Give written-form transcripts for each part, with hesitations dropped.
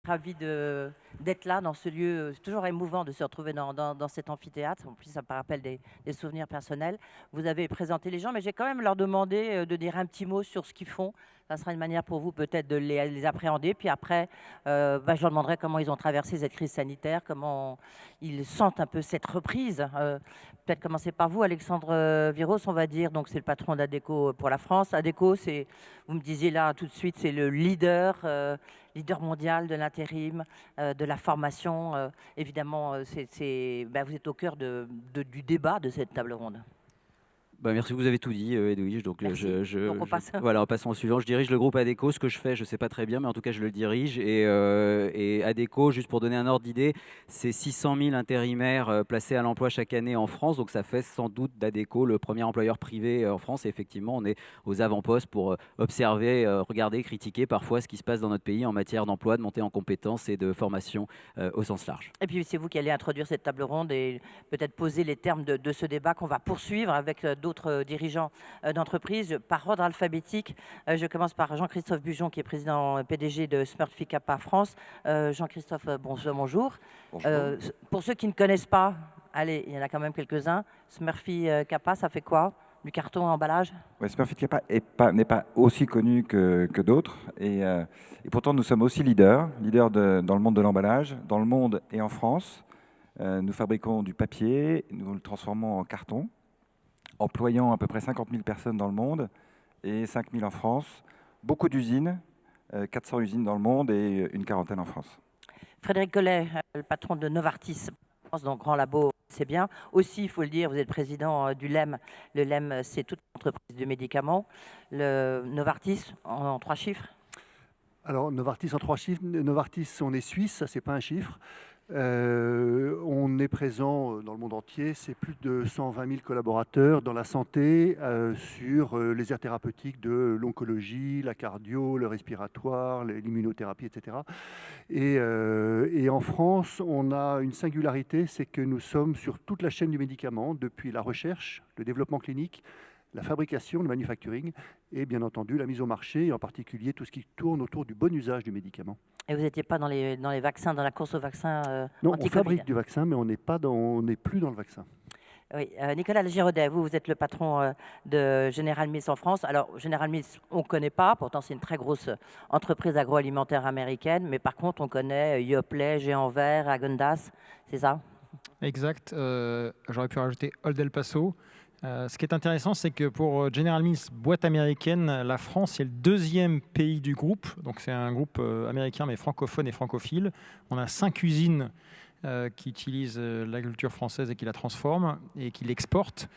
Ravi d'être là dans ce lieu. C'est toujours émouvant de se retrouver dans cet amphithéâtre. En plus, ça me rappelle des souvenirs personnels. Vous avez présenté les gens, mais j'ai quand même leur demandé de dire un petit mot sur ce qu'ils font. Ça sera une manière pour vous peut-être de les appréhender. Puis après, je leur demanderai comment ils ont traversé cette crise sanitaire, comment ils sentent un peu cette reprise. Peut-être commencer par vous, Alexandre Viros, on va dire. Donc, c'est le patron d'Adecco pour la France. Adecco, vous me disiez là tout de suite, c'est le leader mondial de l'intérim, de la formation. Évidemment, vous êtes au cœur du débat de cette table ronde. Merci, vous avez tout dit, Edwige. Donc, donc on passe. Voilà, en passant au suivant. Je dirige le groupe Adecco. Ce que je fais, je ne sais pas très bien, mais en tout cas, je le dirige. Et Adecco, juste pour donner un ordre d'idée, c'est 600 000 intérimaires placés à l'emploi chaque année en France. Donc, ça fait sans doute d'Adecco le premier employeur privé en France. Et effectivement, on est aux avant-postes pour observer, regarder, critiquer parfois ce qui se passe dans notre pays en matière d'emploi, de montée en compétences et de formation au sens large. Et puis, c'est vous qui allez introduire cette table ronde et peut-être poser les termes de ce débat qu'on va poursuivre avec d'autres dirigeants d'entreprise par ordre alphabétique. Je commence par Jean-Christophe Bujon, qui est président PDG de Smurfit Kappa France. Jean-Christophe, bonjour. Bonjour. Pour ceux qui ne connaissent pas, allez, il y en a quand même quelques-uns. Smurfit Kappa, ça fait quoi? Du carton à emballage? Ouais, Smurfit Kappa n'est pas aussi connu que d'autres. Et pourtant, nous sommes aussi leaders dans le monde de l'emballage, dans le monde et en France. Nous fabriquons du papier, nous le transformons en carton, employant à peu près 50 000 personnes dans le monde et 5 000 en France. Beaucoup d'usines, 400 usines dans le monde et une quarantaine en France. Frédéric Collet, le patron de Novartis, donc grand labo, c'est bien. Aussi, il faut le dire, vous êtes président du LEM. Le LEM, c'est toute l'entreprise de médicaments. Le Novartis, en 3 chiffres? Alors, Novartis en 3 chiffres. Novartis, on est suisse, ça, c'est pas un chiffre. On est présent dans le monde entier, c'est plus de 120 000 collaborateurs dans la santé, sur les aires thérapeutiques de l'oncologie, la cardio, le respiratoire, l'immunothérapie, etc. Et en France, on a une singularité, c'est que nous sommes sur toute la chaîne du médicament, depuis la recherche, le développement clinique, la fabrication, le manufacturing et bien entendu la mise au marché, et en particulier tout ce qui tourne autour du bon usage du médicament. Et vous n'étiez pas dans les vaccins, dans la course au vaccin Non, anti-Covid? on fabrique du vaccin, mais on n'est plus dans le vaccin. Oui, Nicolas Giraudet, vous êtes le patron de General Mills en France. Alors, General Mills, on ne connaît pas, pourtant c'est une très grosse entreprise agroalimentaire américaine, mais par contre, on connaît Yoplait, Géant Vert, Häagen-Dazs, c'est ça? Exact. J'aurais pu rajouter Old El Paso. Ce qui est intéressant, c'est que pour General Mills, boîte américaine, la France est le 2e pays du groupe. Donc c'est un groupe américain, mais francophone et francophile. On a 5 usines qui utilisent l'agriculture française et qui la transforment et qui l'exportent.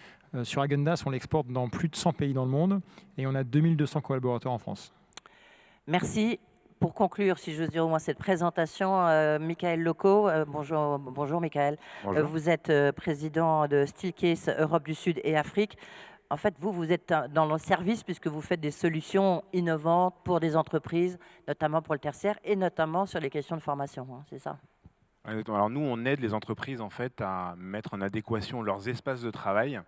Sur Häagen-Dazs, on l'exporte dans plus de 100 pays dans le monde et on a 2200 collaborateurs en France. Merci. Pour conclure, si j'ose dire au moins cette présentation, Michael Loco, bonjour Michael. Bonjour. Vous êtes président de Steelcase Europe du Sud et Afrique. En fait, vous êtes dans le service puisque vous faites des solutions innovantes pour des entreprises, notamment pour le tertiaire et notamment sur les questions de formation, hein, c'est ça? Alors nous, on aide les entreprises en fait à mettre en adéquation leurs espaces de travail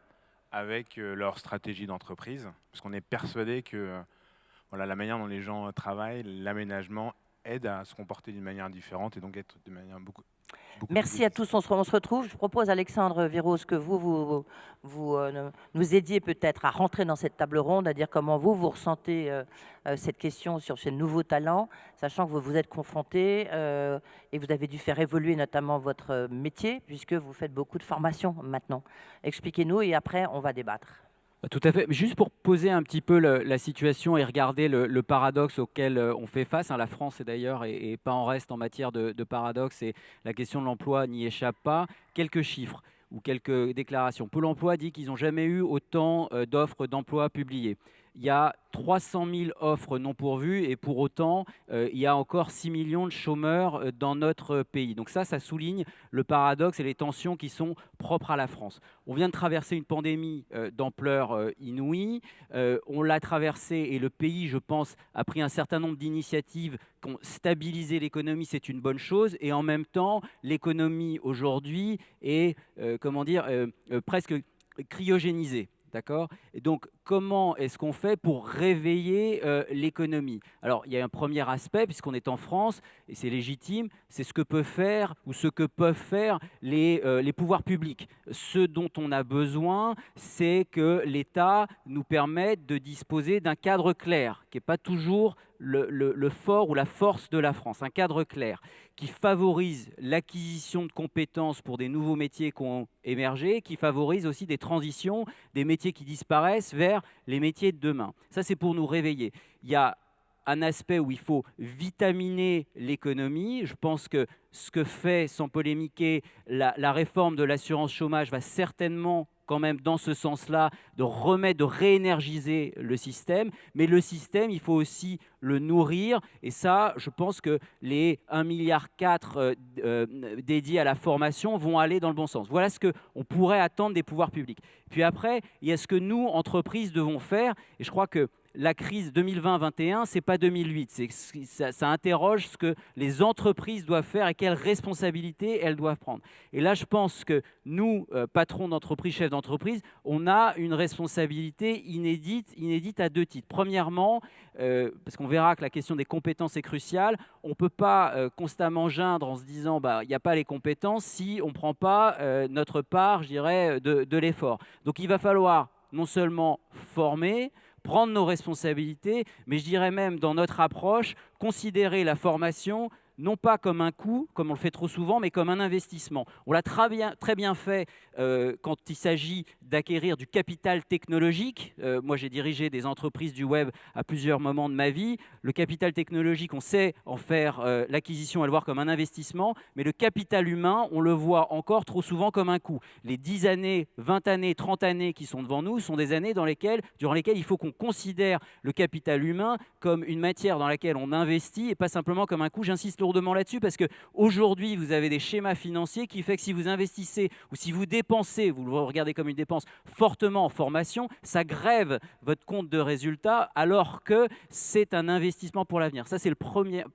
avec leur stratégie d'entreprise, parce qu'on est persuadé que voilà, la manière dont les gens travaillent, l'aménagement aide à se comporter d'une manière différente et donc être de manière beaucoup Merci à tous, on se retrouve. Je propose, Alexandre Viros, que nous aidiez peut-être à rentrer dans cette table ronde, à dire comment vous ressentez cette question sur ces nouveaux talents, sachant que vous vous êtes confrontés et vous avez dû faire évoluer notamment votre métier, puisque vous faites beaucoup de formations maintenant. Expliquez-nous et après, on va débattre. Tout à fait. Juste pour poser un petit peu la situation et regarder le paradoxe auquel on fait face. La France, d'ailleurs, est pas en reste en matière de paradoxe et la question de l'emploi n'y échappe pas. Quelques chiffres ou quelques déclarations. Pôle emploi dit qu'ils n'ont jamais eu autant d'offres d'emploi publiées. Il y a 300 000 offres non pourvues et pour autant, il y a encore 6 millions de chômeurs dans notre pays. Donc ça souligne le paradoxe et les tensions qui sont propres à la France. On vient de traverser une pandémie d'ampleur inouïe. On l'a traversée et le pays, je pense, a pris un certain nombre d'initiatives qui ont stabilisé l'économie, c'est une bonne chose. Et en même temps, l'économie aujourd'hui est, presque cryogénisée. D'accord ? Et donc, comment est-ce qu'on fait pour réveiller l'économie ? Alors, il y a un premier aspect, puisqu'on est en France, et c'est légitime, c'est ce que peuvent faire les pouvoirs publics. Ce dont on a besoin, c'est que l'État nous permette de disposer d'un cadre clair, qui n'est pas toujours le fort ou la force de la France. Un cadre clair qui favorise l'acquisition de compétences pour des nouveaux métiers qui ont émergé, qui favorise aussi des transitions, des métiers qui disparaissent vers les métiers de demain. Ça, c'est pour nous réveiller. Il y a un aspect où il faut vitaminer l'économie. Je pense que ce que fait, sans polémiquer, la réforme de l'assurance chômage va certainement quand même dans ce sens-là, de réénergiser le système. Mais le système, il faut aussi le nourrir. Et ça, je pense que les 1,4 milliard dédiés à la formation vont aller dans le bon sens. Voilà ce qu'on pourrait attendre des pouvoirs publics. Puis après, il y a ce que nous, entreprises, devons faire. Et je crois que la crise 2020-21, ce n'est pas 2008. Ça interroge ce que les entreprises doivent faire et quelles responsabilités elles doivent prendre. Et là, je pense que nous, patrons d'entreprise, chefs d'entreprise, on a une responsabilité inédite à deux titres. Premièrement, parce qu'on verra que la question des compétences est cruciale, on ne peut pas constamment geindre en se disant il n'y a pas les compétences si on ne prend pas notre part, je dirais, de l'effort. Donc il va falloir non seulement former, prendre nos responsabilités, mais je dirais même dans notre approche, considérer la formation non pas comme un coût, comme on le fait trop souvent, mais comme un investissement. On l'a très bien fait quand il s'agit d'acquérir du capital technologique. Moi, j'ai dirigé des entreprises du web à plusieurs moments de ma vie. Le capital technologique, on sait en faire l'acquisition et le voir comme un investissement, mais le capital humain, on le voit encore trop souvent comme un coût. Les 10 années, 20 années, 30 années qui sont devant nous sont des années durant lesquelles il faut qu'on considère le capital humain comme une matière dans laquelle on investit et pas simplement comme un coût. J'insiste lourdement là-dessus parce qu'aujourd'hui, vous avez des schémas financiers qui font que si vous investissez ou si vous dépensez, vous le regardez comme une dépense fortement en formation, ça grève votre compte de résultats alors que c'est un investissement pour l'avenir. Ça, c'est la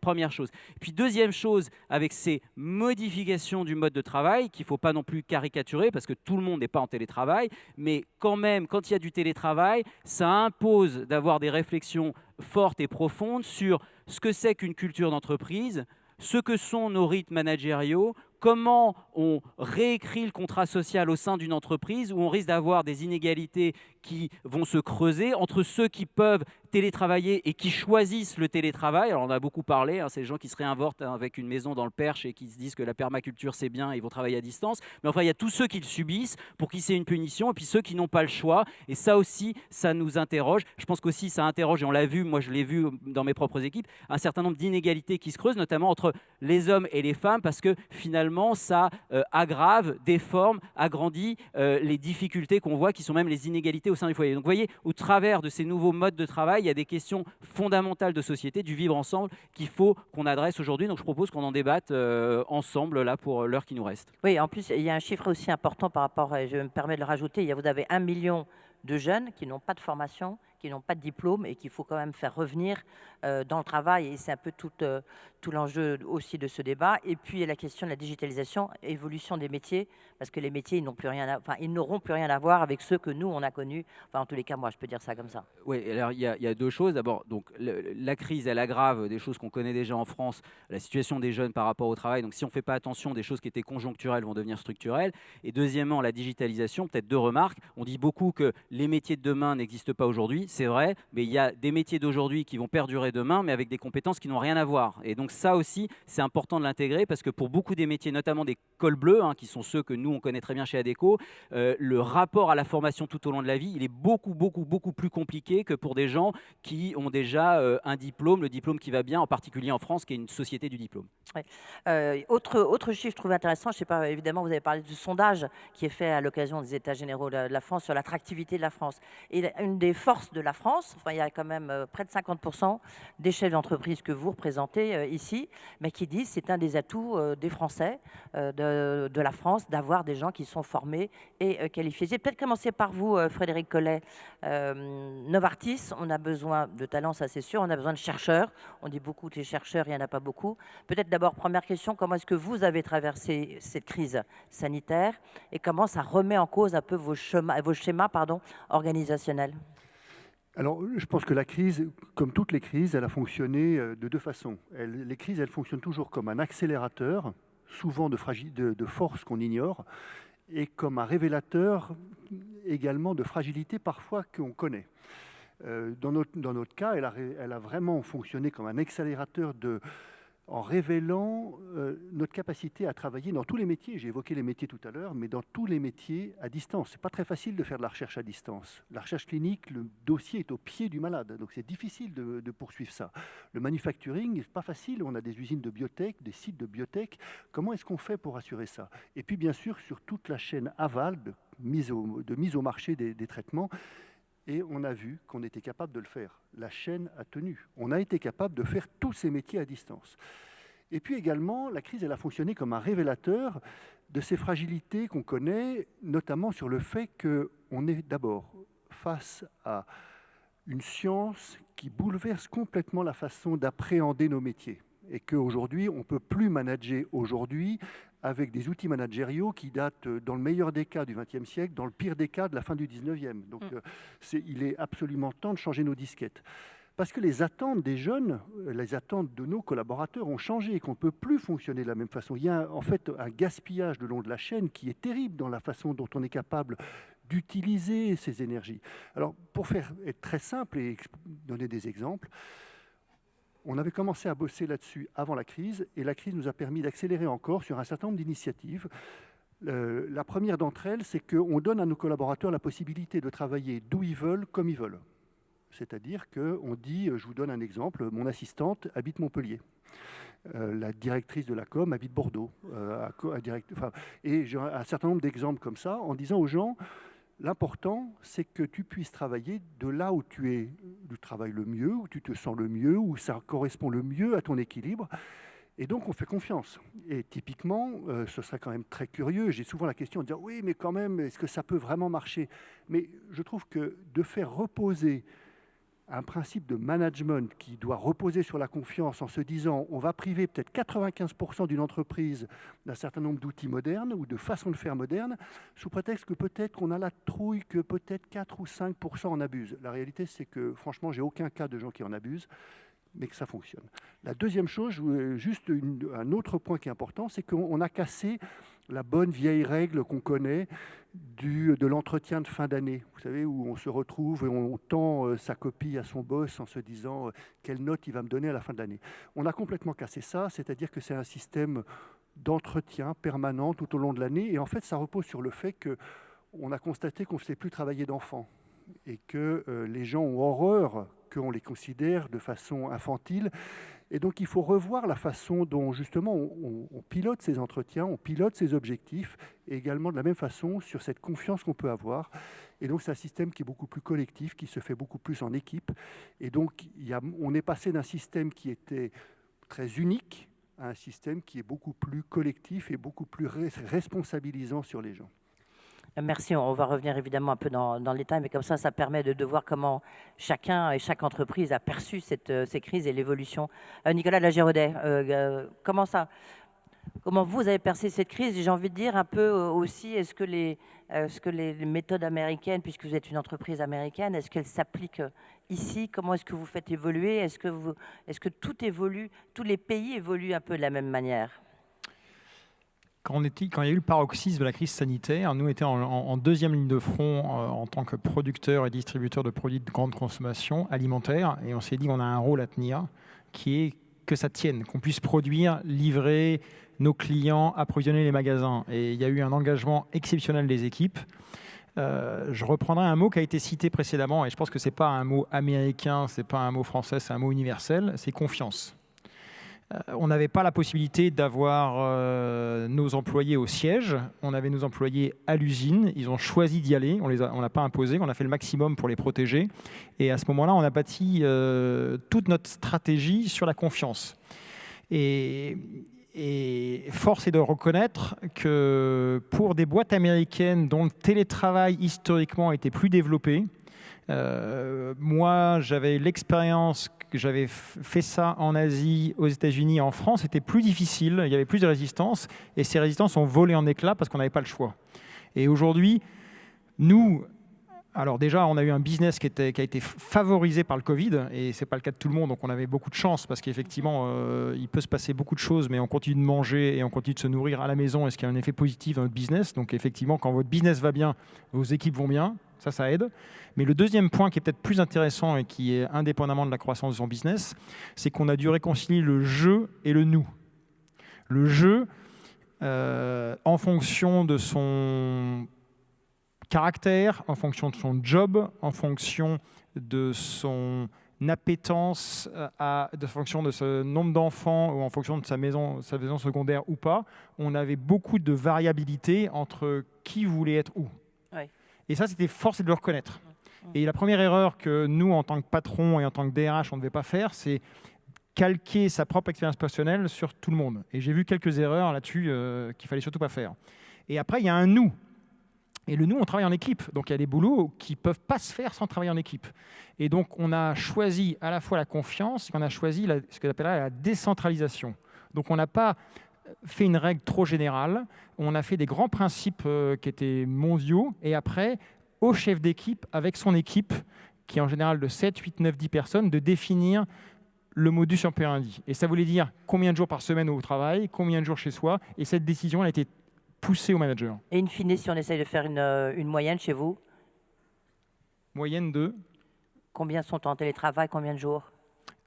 première chose. Puis deuxième chose, avec ces modifications du mode de travail, qu'il ne faut pas non plus caricaturer parce que tout le monde n'est pas en télétravail, mais quand même, quand il y a du télétravail, ça impose d'avoir des réflexions fortes et profondes sur ce que c'est qu'une culture d'entreprise, ce que sont nos rythmes managériaux, comment on réécrit le contrat social au sein d'une entreprise où on risque d'avoir des inégalités qui vont se creuser entre ceux qui peuvent télétravailler et qui choisissent le télétravail. Alors on a beaucoup parlé, c'est les gens qui se réinventent avec une maison dans le Perche et qui se disent que la permaculture c'est bien, ils vont travailler à distance. Mais enfin, il y a tous ceux qui le subissent, pour qui c'est une punition, et puis ceux qui n'ont pas le choix. Et ça aussi, ça nous interroge. Je pense qu'aussi ça interroge, et on l'a vu, moi je l'ai vu dans mes propres équipes, un certain nombre d'inégalités qui se creusent, notamment entre les hommes et les femmes, parce que finalement, finalement, ça aggrave, déforme, agrandit les difficultés qu'on voit, qui sont même les inégalités au sein du foyer. Donc vous voyez, au travers de ces nouveaux modes de travail, il y a des questions fondamentales de société, du vivre ensemble, qu'il faut qu'on adresse aujourd'hui. Donc je propose qu'on en débatte ensemble là pour l'heure qui nous reste. Oui, en plus, il y a un chiffre aussi important par rapport, et je me permets de le rajouter, vous avez 1 million de jeunes qui n'ont pas de formation, qui n'ont pas de diplôme et qu'il faut quand même faire revenir dans le travail. Et c'est un peu tout l'enjeu aussi de ce débat. Et puis, il y a la question de la digitalisation, évolution des métiers, parce que les métiers, ils n'auront plus rien à voir avec ceux que nous, on a connus. Enfin, en tous les cas, moi, je peux dire ça comme ça. Oui, alors il y a deux choses. D'abord, donc la crise, elle aggrave des choses qu'on connaît déjà en France, la situation des jeunes par rapport au travail. Donc, si on ne fait pas attention, des choses qui étaient conjoncturelles vont devenir structurelles. Et deuxièmement, la digitalisation, peut-être deux remarques. On dit beaucoup que les métiers de demain n'existent pas aujourd'hui. C'est vrai, mais il y a des métiers d'aujourd'hui qui vont perdurer demain, mais avec des compétences qui n'ont rien à voir. Et donc, ça aussi, c'est important de l'intégrer parce que pour beaucoup des métiers, notamment des cols bleus, qui sont ceux que nous, on connaît très bien chez Adecco, le rapport à la formation tout au long de la vie, il est beaucoup plus compliqué que pour des gens qui ont déjà un diplôme, le diplôme qui va bien, en particulier en France, qui est une société du diplôme. Ouais. Autre chiffre, je trouve intéressant, je sais pas, évidemment, vous avez parlé du sondage qui est fait à l'occasion des États généraux de la France sur l'attractivité de la France. Et une des forces de la France, il y a quand même près de 50% des chefs d'entreprise que vous représentez ici, mais qui disent c'est un des atouts des Français, de la France, d'avoir des gens qui sont formés et qualifiés. J'ai peut-être commencé par vous, Frédéric Collet. Novartis, on a besoin de talents, ça c'est sûr, on a besoin de chercheurs. On dit beaucoup que les chercheurs, il n'y en a pas beaucoup. Peut-être d'abord, première question, comment est-ce que vous avez traversé cette crise sanitaire et comment ça remet en cause un peu vos schémas organisationnels? Alors, je pense que la crise, comme toutes les crises, elle a fonctionné de deux façons. Les crises, elles fonctionnent toujours comme un accélérateur, souvent de force qu'on ignore, et comme un révélateur également de fragilité parfois qu'on connaît. Dans notre cas, elle a vraiment fonctionné comme un accélérateur en révélant notre capacité à travailler dans tous les métiers. J'ai évoqué les métiers tout à l'heure, mais dans tous les métiers à distance. Ce n'est pas très facile de faire de la recherche à distance. La recherche clinique, le dossier est au pied du malade, donc c'est difficile de poursuivre ça. Le manufacturing, c'est pas facile. On a des usines de biotech, des sites de biotech. Comment est-ce qu'on fait pour assurer ça? Et puis bien sûr, sur toute la chaîne aval de mise au marché des traitements, et on a vu qu'on était capable de le faire. La chaîne a tenu. On a été capable de faire tous ces métiers à distance. Et puis également, la crise, elle a fonctionné comme un révélateur de ces fragilités qu'on connaît, notamment sur le fait qu'on est d'abord face à une science qui bouleverse complètement la façon d'appréhender nos métiers. Et qu'aujourd'hui, on ne peut plus manager avec des outils managériaux qui datent, dans le meilleur des cas, du XXe siècle, dans le pire des cas, de la fin du XIXe. Donc, il est absolument temps de changer nos disquettes. Parce que les attentes des jeunes, les attentes de nos collaborateurs ont changé et qu'on ne peut plus fonctionner de la même façon. Il y a en fait un gaspillage le long de la chaîne qui est terrible dans la façon dont on est capable d'utiliser ces énergies. Alors, pour être très simple et donner des exemples, on avait commencé à bosser là-dessus avant la crise, et la crise nous a permis d'accélérer encore sur un certain nombre d'initiatives. La première d'entre elles, c'est qu'on donne à nos collaborateurs la possibilité de travailler d'où ils veulent, comme ils veulent. C'est-à-dire qu'on dit, je vous donne un exemple, mon assistante habite Montpellier. La directrice de la com habite Bordeaux. Et j'ai un certain nombre d'exemples comme ça, en disant aux gens, l'important, c'est que tu puisses travailler de là où tu travailles le mieux, où tu te sens le mieux, où ça correspond le mieux à ton équilibre. Et donc, on fait confiance. Et typiquement, ce serait quand même très curieux. J'ai souvent la question de dire, oui, mais quand même, est-ce que ça peut vraiment marcher? Mais je trouve que de faire reposer un principe de management qui doit reposer sur la confiance en se disant on va priver peut-être 95% d'une entreprise d'un certain nombre d'outils modernes ou de façons de faire modernes, sous prétexte que peut-être qu'on a la trouille, que peut-être 4 ou 5% en abusent. La réalité, c'est que franchement, j'ai aucun cas de gens qui en abusent, mais que ça fonctionne. La deuxième chose, juste un autre point qui est important, c'est qu'on a cassé la bonne vieille règle qu'on connaît de l'entretien de fin d'année. Vous savez, où on se retrouve et on tend sa copie à son boss en se disant quelle note il va me donner à la fin de l'année. On a complètement cassé ça, c'est-à-dire que c'est un système d'entretien permanent tout au long de l'année. Et en fait, ça repose sur le fait qu'on a constaté qu'on ne faisait plus travailler d'enfants et que les gens ont horreur qu'on les considère de façon infantile Et donc, il faut revoir la façon dont, justement, on pilote ces entretiens, on pilote ces objectifs, et également de la même façon sur cette confiance qu'on peut avoir. Et donc, c'est un système qui est beaucoup plus collectif, qui se fait beaucoup plus en équipe. Et donc, on est passé d'un système qui était très unique à un système qui est beaucoup plus collectif et beaucoup plus responsabilisant sur les gens. Merci, on va revenir évidemment un peu dans les détails, mais comme ça permet de voir comment chacun et chaque entreprise a perçu ces crises et l'évolution. Nicolas Lagiraudet, comment vous avez perçu cette crise? J'ai envie de dire un peu aussi, est-ce que les méthodes américaines, puisque vous êtes une entreprise américaine, est-ce qu'elles s'appliquent ici? Comment est-ce que vous faites évoluer? Est-ce que tout évolue, tous les pays évoluent un peu de la même manière? Quand il y a eu le paroxysme de la crise sanitaire, nous étions en deuxième ligne de front en tant que producteurs et distributeurs de produits de grande consommation alimentaire. Et on s'est dit qu'on a un rôle à tenir qui est que ça tienne, qu'on puisse produire, livrer nos clients, approvisionner les magasins. Et il y a eu un engagement exceptionnel des équipes. Je reprendrai un mot qui a été cité précédemment, et je pense que ce n'est pas un mot américain, ce n'est pas un mot français, c'est un mot universel, c'est confiance. On n'avait pas la possibilité d'avoir nos employés au siège. On avait nos employés à l'usine. Ils ont choisi d'y aller. On l'a pas imposé. On a fait le maximum pour les protéger. Et à ce moment-là, on a bâti toute notre stratégie sur la confiance. Et force est de reconnaître que pour des boîtes américaines dont le télétravail historiquement était plus développé, moi, j'avais l'expérience que j'avais fait ça en Asie, aux États-Unis, en France. C'était plus difficile, il y avait plus de résistance, et ces résistances ont volé en éclats parce qu'on n'avait pas le choix. Et aujourd'hui, nous, alors déjà, on a eu un business qui a été favorisé par le Covid, et ce n'est pas le cas de tout le monde, donc on avait beaucoup de chance, parce qu'effectivement, il peut se passer beaucoup de choses, mais on continue de manger et on continue de se nourrir à la maison, et ce qui a un effet positif dans notre business. Donc effectivement, quand votre business va bien, vos équipes vont bien, ça aide. Mais le deuxième point qui est peut-être plus intéressant et qui est indépendamment de la croissance de son business, c'est qu'on a dû réconcilier le je et le nous. Le je, en fonction de son caractère, en fonction de son job, en fonction de son appétence, en fonction de ce nombre d'enfants ou en fonction de sa maison secondaire ou pas, on avait beaucoup de variabilité entre qui voulait être où. Oui. Et ça, c'était force de le reconnaître. Et la première erreur que nous, en tant que patron et en tant que DRH, on ne devait pas faire, c'est calquer sa propre expérience personnelle sur tout le monde. Et j'ai vu quelques erreurs là-dessus qu'il fallait surtout pas faire. Et après, il y a un nous. Et le nous, on travaille en équipe. Donc, il y a des boulots qui ne peuvent pas se faire sans travailler en équipe. Et donc, on a choisi à la fois la confiance et on a choisi ce que j'appellerais la décentralisation. Donc, on n'a pas fait une règle trop générale. On a fait des grands principes qui étaient mondiaux. Et après, au chef d'équipe, avec son équipe, qui est en général de 7, 8, 9, 10 personnes, de définir le modus operandi. Et ça voulait dire combien de jours par semaine au travail, combien de jours chez soi. Et cette décision, elle a été poussée au manager. Et in fine, si on essaye de faire une moyenne chez vous, Moyenne de combien sont en télétravail, combien de jours?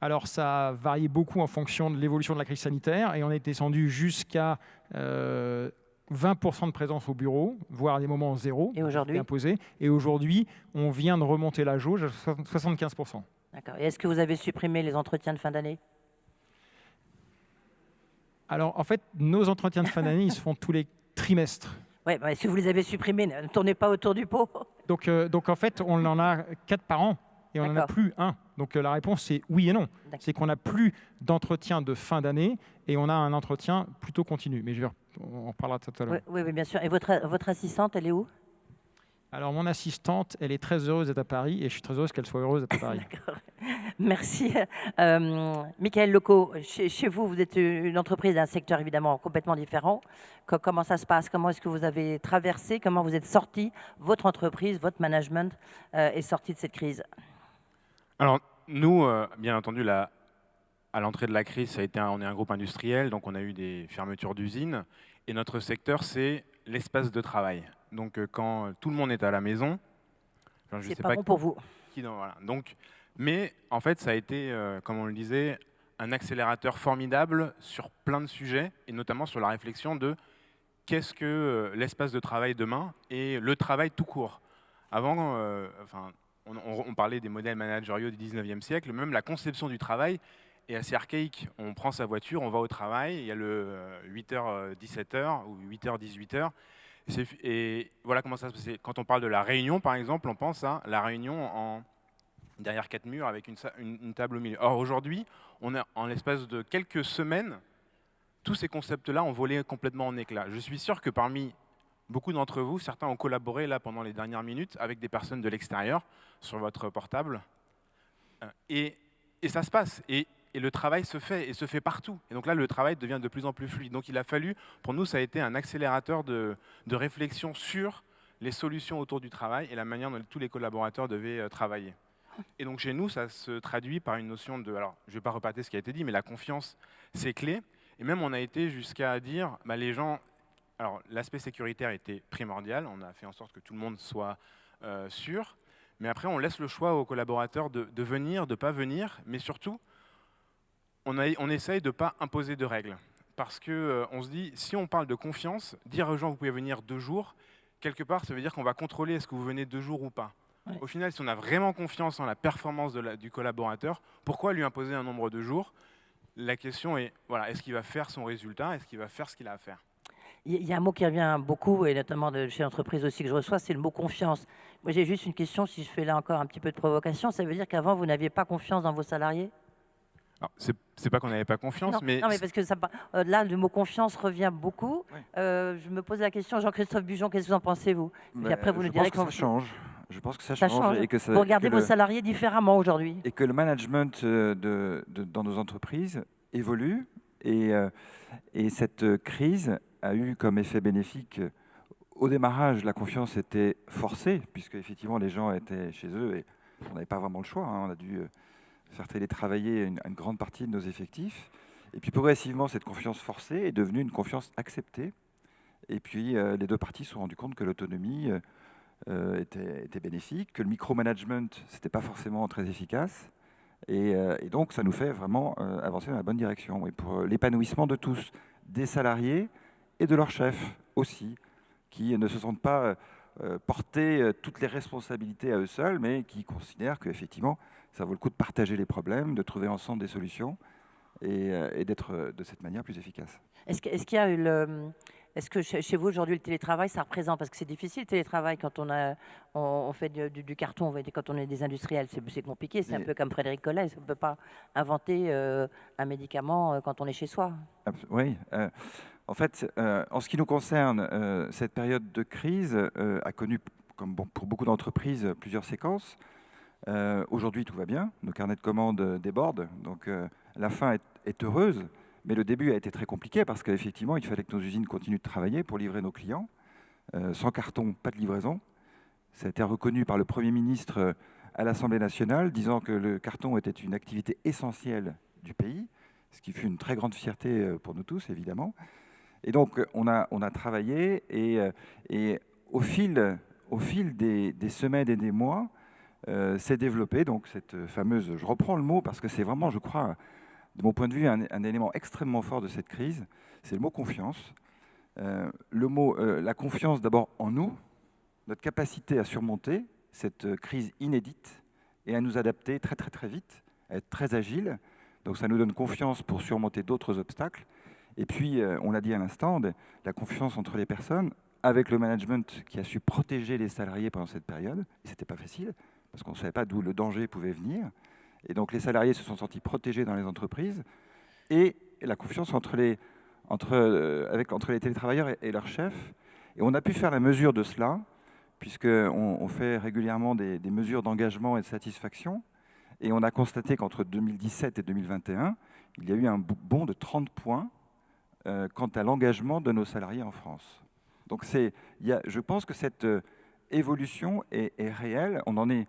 Alors, ça a varié beaucoup en fonction de l'évolution de la crise sanitaire et on est descendu jusqu'à 20% de présence au bureau, voire à des moments zéro. Et aujourd'hui? Imposé. Et aujourd'hui, on vient de remonter la jauge à 75%. D'accord. Et est-ce que vous avez supprimé les entretiens de fin d'année? Alors, en fait, nos entretiens de fin d'année, ils se font tous les trimestres. Oui, bah, si vous les avez supprimés, ne tournez pas autour du pot. Donc en fait, on en a 4 par an et on n'en a plus un. Donc la réponse, c'est oui et non. C'est qu'on n'a plus d'entretien de fin d'année et on a un entretien plutôt continu. Mais on en reparlera de ça tout à l'heure. Oui, bien sûr. Et votre assistante, elle est où? Alors, mon assistante, elle est très heureuse d'être à Paris et je suis très heureuse qu'elle soit heureuse d'être à Paris. D'accord. Merci. Michael Locaux, chez vous, vous êtes une entreprise d'un secteur évidemment complètement différent. Comment ça se passe? Comment est-ce que vous avez traversé? Comment vous êtes sorti? Votre entreprise, votre management est sorti de cette crise? Alors, nous, bien entendu, à l'entrée de la crise, on est un groupe industriel, donc on a eu des fermetures d'usines. Et notre secteur, c'est l'espace de travail. Donc, quand tout le monde est à la maison, c'est pas bon pour vous. Voilà. Donc, mais en fait, ça a été, comme on le disait, un accélérateur formidable sur plein de sujets, et notamment sur la réflexion de qu'est-ce que l'espace de travail demain et le travail tout court. Avant, on parlait des modèles managériaux du 19e siècle, même la conception du travail est assez archaïque. On prend sa voiture, on va au travail, il y a le 8h, 17h ou 8h, 18h. Et voilà comment ça se passe. Quand on parle de la réunion, par exemple, on pense à la réunion derrière 4 murs avec une table au milieu. Or, aujourd'hui, on est en l'espace de quelques semaines, tous ces concepts-là ont volé complètement en éclats. Je suis sûr que parmi beaucoup d'entre vous, certains ont collaboré là pendant les dernières minutes avec des personnes de l'extérieur sur votre portable. Et ça se passe. Et le travail se fait, et se fait partout. Et donc là, le travail devient de plus en plus fluide. Donc il a fallu, pour nous, ça a été un accélérateur de réflexion sur les solutions autour du travail et la manière dont tous les collaborateurs devaient travailler. Et donc chez nous, ça se traduit par une notion de, alors je ne vais pas répéter ce qui a été dit, mais la confiance, c'est clé. Et même on a été jusqu'à dire, les gens, alors l'aspect sécuritaire était primordial, on a fait en sorte que tout le monde soit sûr, mais après on laisse le choix aux collaborateurs de venir, de ne pas venir, mais surtout, on essaye de ne pas imposer de règles. Parce qu'on se dit, si on parle de confiance, dire aux gens vous pouvez venir 2 jours, quelque part ça veut dire qu'on va contrôler est-ce que vous venez 2 jours ou pas. Ouais. Au final, si on a vraiment confiance en la performance du collaborateur, pourquoi lui imposer un nombre de jours? La question est, voilà, est-ce qu'il va faire son résultat? Est-ce qu'il va faire ce qu'il a à faire? Il y a un mot qui revient beaucoup, et notamment chez l'entreprise aussi que je reçois, c'est le mot confiance. Moi, j'ai juste une question, si je fais là encore un petit peu de provocation, ça veut dire qu'avant, vous n'aviez pas confiance dans vos salariés? C'est pas qu'on n'avait pas confiance, non, mais... Non, mais parce que là, le mot confiance revient beaucoup. Oui. Je me pose la question, Jean-Christophe Bujon, qu'est-ce que vous en pensez, vous? Et après, vous nous direz que ça change. Je pense que ça change. change. Et que vous regardez vos salariés différemment aujourd'hui. Et que le management dans nos entreprises évolue. Et cette crise a eu comme effet bénéfique, au démarrage, la confiance était forcée, puisque effectivement les gens étaient chez eux et on n'avait pas vraiment le choix. On a dû faire télétravailler une grande partie de nos effectifs. Et puis progressivement, cette confiance forcée est devenue une confiance acceptée. Et puis les deux parties se sont rendues compte que l'autonomie était bénéfique, que le micromanagement, ce n'était pas forcément très efficace. Et donc, ça nous fait vraiment avancer dans la bonne direction. Et pour l'épanouissement de tous, des salariés et de leurs chefs aussi, qui ne se sentent pas porter toutes les responsabilités à eux seuls, mais qui considèrent qu'effectivement, ça vaut le coup de partager les problèmes, de trouver ensemble des solutions et d'être de cette manière plus efficace. Est-ce qu'il y a eu Est-ce que chez vous, aujourd'hui, le télétravail, ça représente, parce que c'est difficile le télétravail quand on fait du carton, quand on est des industriels, c'est compliqué, c'est un peu comme Frédéric Collet, on ne peut pas inventer un médicament quand on est chez soi. Oui, en fait, en ce qui nous concerne, cette période de crise a connu, comme pour beaucoup d'entreprises, plusieurs séquences. Aujourd'hui, tout va bien, nos carnets de commandes débordent, donc la fin est heureuse. Mais le début a été très compliqué parce qu'effectivement, il fallait que nos usines continuent de travailler pour livrer nos clients. Sans carton, pas de livraison. Ça a été reconnu par le Premier ministre à l'Assemblée nationale, disant que le carton était une activité essentielle du pays, ce qui fut une très grande fierté pour nous tous, évidemment. Et donc, on a travaillé et au fil des semaines et des mois, s'est développée donc cette fameuse, je reprends le mot parce que c'est vraiment, je crois, de mon point de vue, un élément extrêmement fort de cette crise, c'est le mot confiance. La confiance d'abord en nous, notre capacité à surmonter cette crise inédite et à nous adapter très très très vite, à être très agile. Donc ça nous donne confiance pour surmonter d'autres obstacles. Et puis, on l'a dit à l'instant, la confiance entre les personnes, avec le management qui a su protéger les salariés pendant cette période. Et ce n'était pas facile, parce qu'on ne savait pas d'où le danger pouvait venir. Et donc les salariés se sont sentis protégés dans les entreprises. Et la confiance entre les télétravailleurs et leurs chefs. Et on a pu faire la mesure de cela, puisqu'on fait régulièrement des mesures d'engagement et de satisfaction. Et on a constaté qu'entre 2017 et 2021, il y a eu un bond de 30 points quant à l'engagement de nos salariés en France. Donc je pense que cette évolution est réelle. On en est,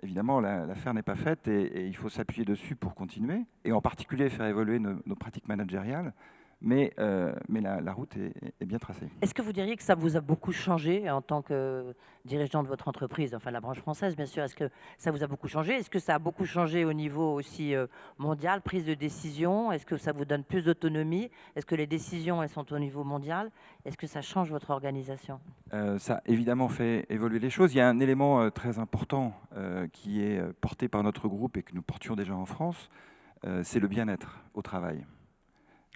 évidemment, l'affaire n'est pas faite et il faut s'appuyer dessus pour continuer, et en particulier faire évoluer nos pratiques managériales. Mais la route est bien tracée. Est-ce que vous diriez que ça vous a beaucoup changé en tant que dirigeant de votre entreprise, enfin la branche française bien sûr, est-ce que ça vous a beaucoup changé? Est-ce que ça a beaucoup changé au niveau aussi mondial, prise de décision? Est-ce que ça vous donne plus d'autonomie? Est-ce que les décisions elles sont au niveau mondial? Est-ce que ça change votre organisation? Ça a évidemment fait évoluer les choses. Il y a un élément très important qui est porté par notre groupe et que nous portions déjà en France, c'est le bien-être au travail,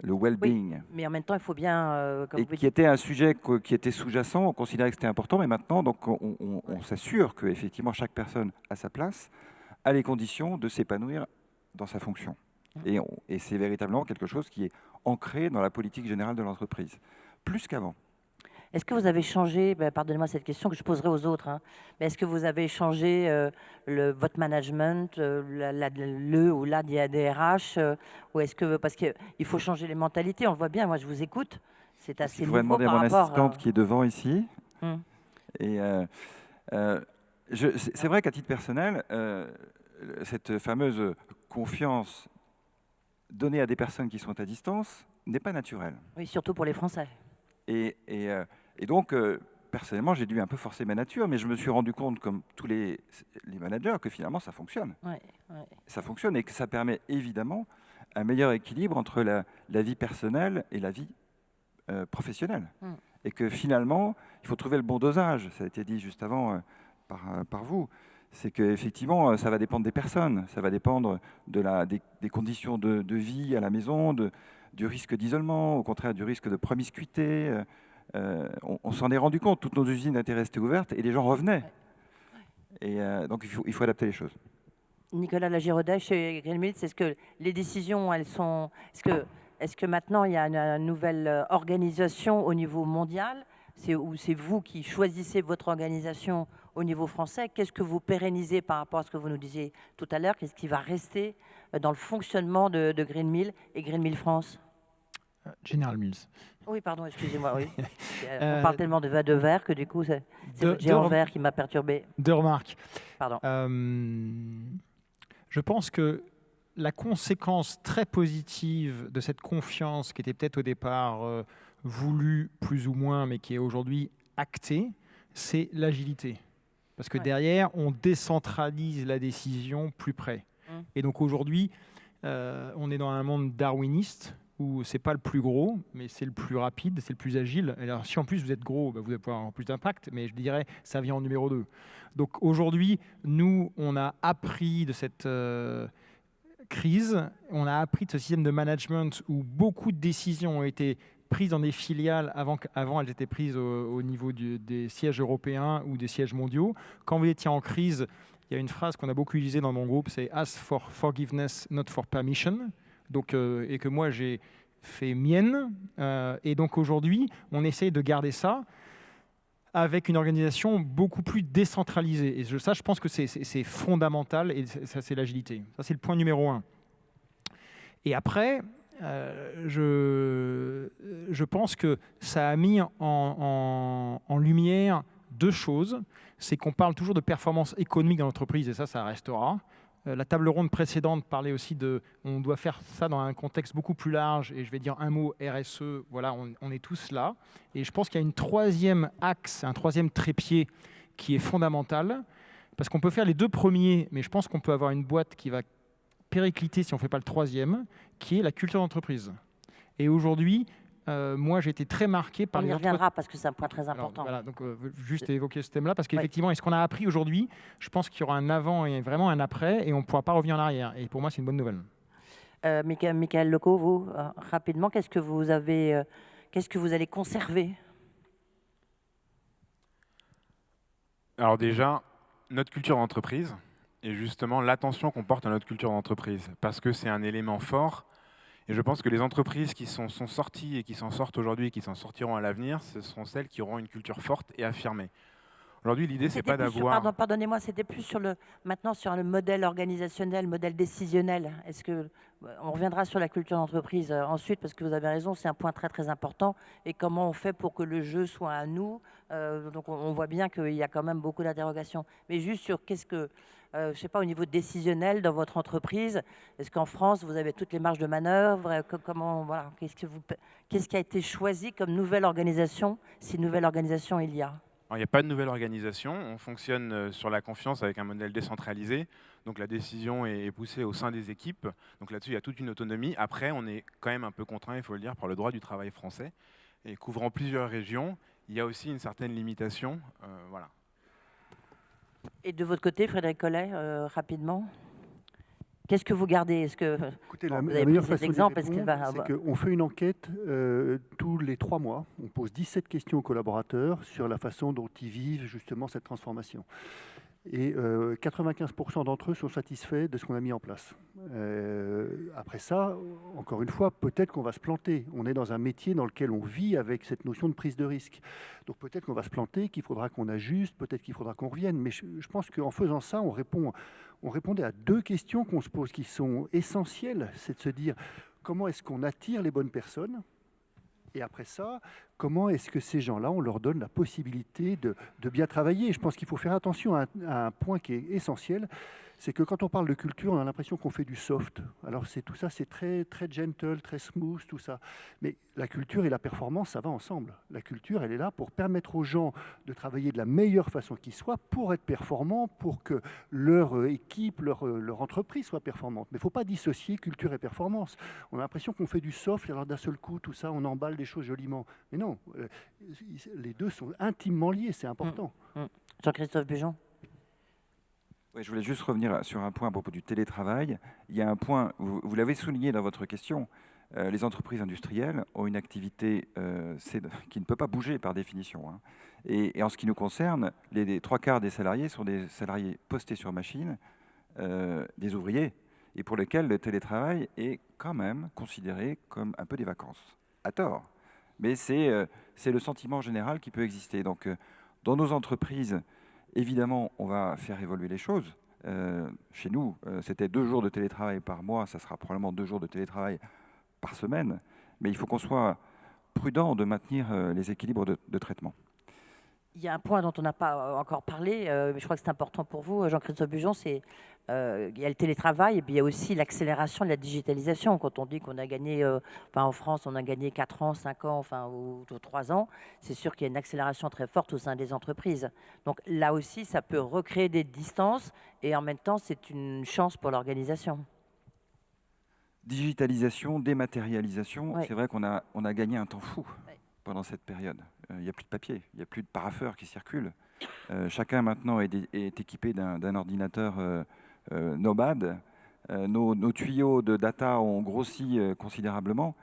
le well-being. Mais en même temps, il faut bien, comme Et vous qui était un sujet qui était sous-jacent, on considérait que c'était important, mais maintenant, donc, on s'assure qu'effectivement, chaque personne a sa place, a les conditions de s'épanouir dans sa fonction. Et c'est véritablement quelque chose qui est ancré dans la politique générale de l'entreprise, plus qu'avant. Est-ce que vous avez changé, pardonnez-moi cette question que je poserai aux autres, hein, mais est-ce que vous avez changé votre management, le ou la DRH, ou est-ce que, parce qu'il faut changer les mentalités, on le voit bien, moi je vous écoute, c'est assez Il faudrait nouveau demander à par mon rapport assistante qui est devant ici. Hum. Et c'est vrai qu'à titre personnel, cette fameuse confiance donnée à des personnes qui sont à distance n'est pas naturelle. Oui, surtout pour les Français. Et donc, personnellement, j'ai dû un peu forcer ma nature, mais je me suis rendu compte, comme tous les managers, que finalement, ça fonctionne. Ouais. Ça fonctionne et que ça permet évidemment un meilleur équilibre entre la vie personnelle et la vie professionnelle. Et que finalement, il faut trouver le bon dosage. Ça a été dit juste avant par vous. C'est qu'effectivement, ça va dépendre des personnes, ça va dépendre des conditions de vie à la maison, du risque d'isolement, au contraire du risque de promiscuité. On s'en est rendu compte, toutes nos usines étaient restées ouvertes et les gens revenaient. Et donc il faut adapter les choses. Nicolas Lagiraudet, chez Greenmill, est-ce que les décisions, elles sont... Est-ce que maintenant, il y a une nouvelle organisation au niveau mondial, ou c'est vous qui choisissez votre organisation au niveau français? Qu'est-ce que vous pérennisez par rapport à ce que vous nous disiez tout à l'heure? Qu'est-ce qui va rester dans le fonctionnement de Greenmill et Greenmill France? General Mills. Oui, pardon, excusez-moi. Oui. On parle tellement de verre que du coup, c'est le géant vert qui m'a perturbé. Deux remarques. Pardon. Je pense que la conséquence très positive de cette confiance qui était peut-être au départ voulue plus ou moins, mais qui est aujourd'hui actée, c'est l'agilité. Parce que derrière, on décentralise la décision plus près. Et donc aujourd'hui, on est dans un monde darwiniste où c'est pas le plus gros, mais c'est le plus rapide, c'est le plus agile. Alors si en plus vous êtes gros, vous allez pouvoir avoir plus d'impact, mais je dirais ça vient en numéro 2. Donc aujourd'hui, nous, on a appris de cette crise, on a appris de ce système de management où beaucoup de décisions ont été prises dans des filiales avant elles étaient prises au niveau des sièges européens ou des sièges mondiaux. Quand vous étiez en crise, il y a une phrase qu'on a beaucoup utilisée dans mon groupe, c'est « ask for forgiveness, not for permission ». Donc, et que moi j'ai fait mienne. Et donc aujourd'hui, on essaye de garder ça avec une organisation beaucoup plus décentralisée. Et ça, je pense que c'est fondamental, et ça, c'est l'agilité. Ça, c'est le point numéro 1. Et après, je pense que ça a mis en lumière deux choses. C'est qu'on parle toujours de performance économique dans l'entreprise, et ça restera. La table ronde précédente parlait aussi on doit faire ça dans un contexte beaucoup plus large, et je vais dire un mot, RSE, voilà, on est tous là. Et je pense qu'il y a une troisième axe, un troisième trépied qui est fondamental, parce qu'on peut faire les deux premiers, mais je pense qu'on peut avoir une boîte qui va péricliter si on ne fait pas le troisième, qui est la culture d'entreprise. Et aujourd'hui, moi, j'ai été très marqué par... On y reviendra parce que c'est un point très important. Alors, voilà, donc juste évoquer ce thème-là, parce qu'effectivement, ce qu'on a appris aujourd'hui, je pense qu'il y aura un avant et vraiment un après, et on ne pourra pas revenir en arrière. Et pour moi, c'est une bonne nouvelle. Michael Lecaux, vous, rapidement, qu'est-ce que vous allez conserver? Alors déjà, notre culture d'entreprise, et justement l'attention qu'on porte à notre culture d'entreprise, parce que c'est un élément fort. Et je pense que les entreprises qui sont sorties et qui s'en sortent aujourd'hui et qui s'en sortiront à l'avenir, ce seront celles qui auront une culture forte et affirmée. Aujourd'hui, l'idée, c'est pas d'avoir... Pardonnez-moi, c'était plus maintenant sur le modèle organisationnel, modèle décisionnel. On reviendra sur la culture d'entreprise ensuite, parce que vous avez raison, c'est un point très très important. Et comment on fait pour que le jeu soit à nous? Donc on voit bien qu'il y a quand même beaucoup d'interrogations. Mais juste sur je ne sais pas, au niveau décisionnel dans votre entreprise, est-ce qu'en France, vous avez toutes les marges de manœuvre? Voilà, qu'est-ce qui a été choisi comme nouvelle organisation, si nouvelle organisation il y a? Alors, il n'y a pas de nouvelle organisation. On fonctionne sur la confiance avec un modèle décentralisé. Donc la décision est poussée au sein des équipes. Donc là-dessus, il y a toute une autonomie. Après, on est quand même un peu contraint, il faut le dire, par le droit du travail français. Et couvrant plusieurs régions, il y a aussi une certaine limitation. Voilà. Et de votre côté, Frédéric Collet, rapidement, Qu'est-ce que vous gardez? Est-ce que Écoutez, bon, la vous avez meilleure pris cet façon d'y exemple, est-ce qu'il répondre, va c'est qu'on fait une enquête tous les 3 mois. On pose 17 questions aux collaborateurs sur la façon dont ils vivent justement cette transformation. Et 95% d'entre eux sont satisfaits de ce qu'on a mis en place. Après ça, encore une fois, peut-être qu'on va se planter. On est dans un métier dans lequel on vit avec cette notion de prise de risque. Donc peut-être qu'on va se planter, qu'il faudra qu'on ajuste, peut-être qu'il faudra qu'on revienne. Mais je pense qu'en faisant ça, on répondait à 2 questions qu'on se pose qui sont essentielles. C'est de se dire comment est-ce qu'on attire les bonnes personnes ? Et après ça, comment est-ce que ces gens-là, on leur donne la possibilité de bien travailler? Je pense qu'il faut faire attention à un point qui est essentiel, c'est que quand on parle de culture, on a l'impression qu'on fait du soft. Alors tout ça, c'est très, très gentle, très smooth, tout ça. Mais la culture et la performance, ça va ensemble. La culture, elle est là pour permettre aux gens de travailler de la meilleure façon qu'ils soient, pour être performants, pour que leur équipe, leur entreprise soit performante. Mais il ne faut pas dissocier culture et performance. On a l'impression qu'on fait du soft, alors d'un seul coup, tout ça, on emballe des choses joliment. Mais non, les deux sont intimement liés, c'est important. Jean-Christophe Bujon? Oui, je voulais juste revenir sur un point à propos du télétravail. Il y a un point, vous l'avez souligné dans votre question, les entreprises industrielles ont une activité qui ne peut pas bouger par définition. Hein. Et en ce qui nous concerne, les 3/4 des salariés sont des salariés postés sur machine, des ouvriers, et pour lesquels le télétravail est quand même considéré comme un peu des vacances. À tort. Mais c'est le sentiment général qui peut exister. Donc, dans nos entreprises, évidemment, on va faire évoluer les choses. Chez nous, c'était 2 jours de télétravail par mois, ça sera probablement 2 jours de télétravail par semaine. Mais il faut qu'on soit prudent de maintenir les équilibres de traitement. Il y a un point dont on n'a pas encore parlé, mais je crois que c'est important pour vous, Jean-Christophe Bujon, c'est il y a le télétravail et puis il y a aussi l'accélération de la digitalisation. Quand on dit qu'on a gagné, en France, on a gagné 4 ans, 5 ans, ou 3 ans, c'est sûr qu'il y a une accélération très forte au sein des entreprises. Donc là aussi, ça peut recréer des distances et en même temps, c'est une chance pour l'organisation. Digitalisation, dématérialisation, Ouais. c'est vrai qu'on a gagné un temps fou pendant cette période. Il n'y a plus de papier, il n'y a plus de parapheurs qui circulent. Chacun maintenant est équipé d'un ordinateur nomade. Nos tuyaux de data ont grossi considérablement.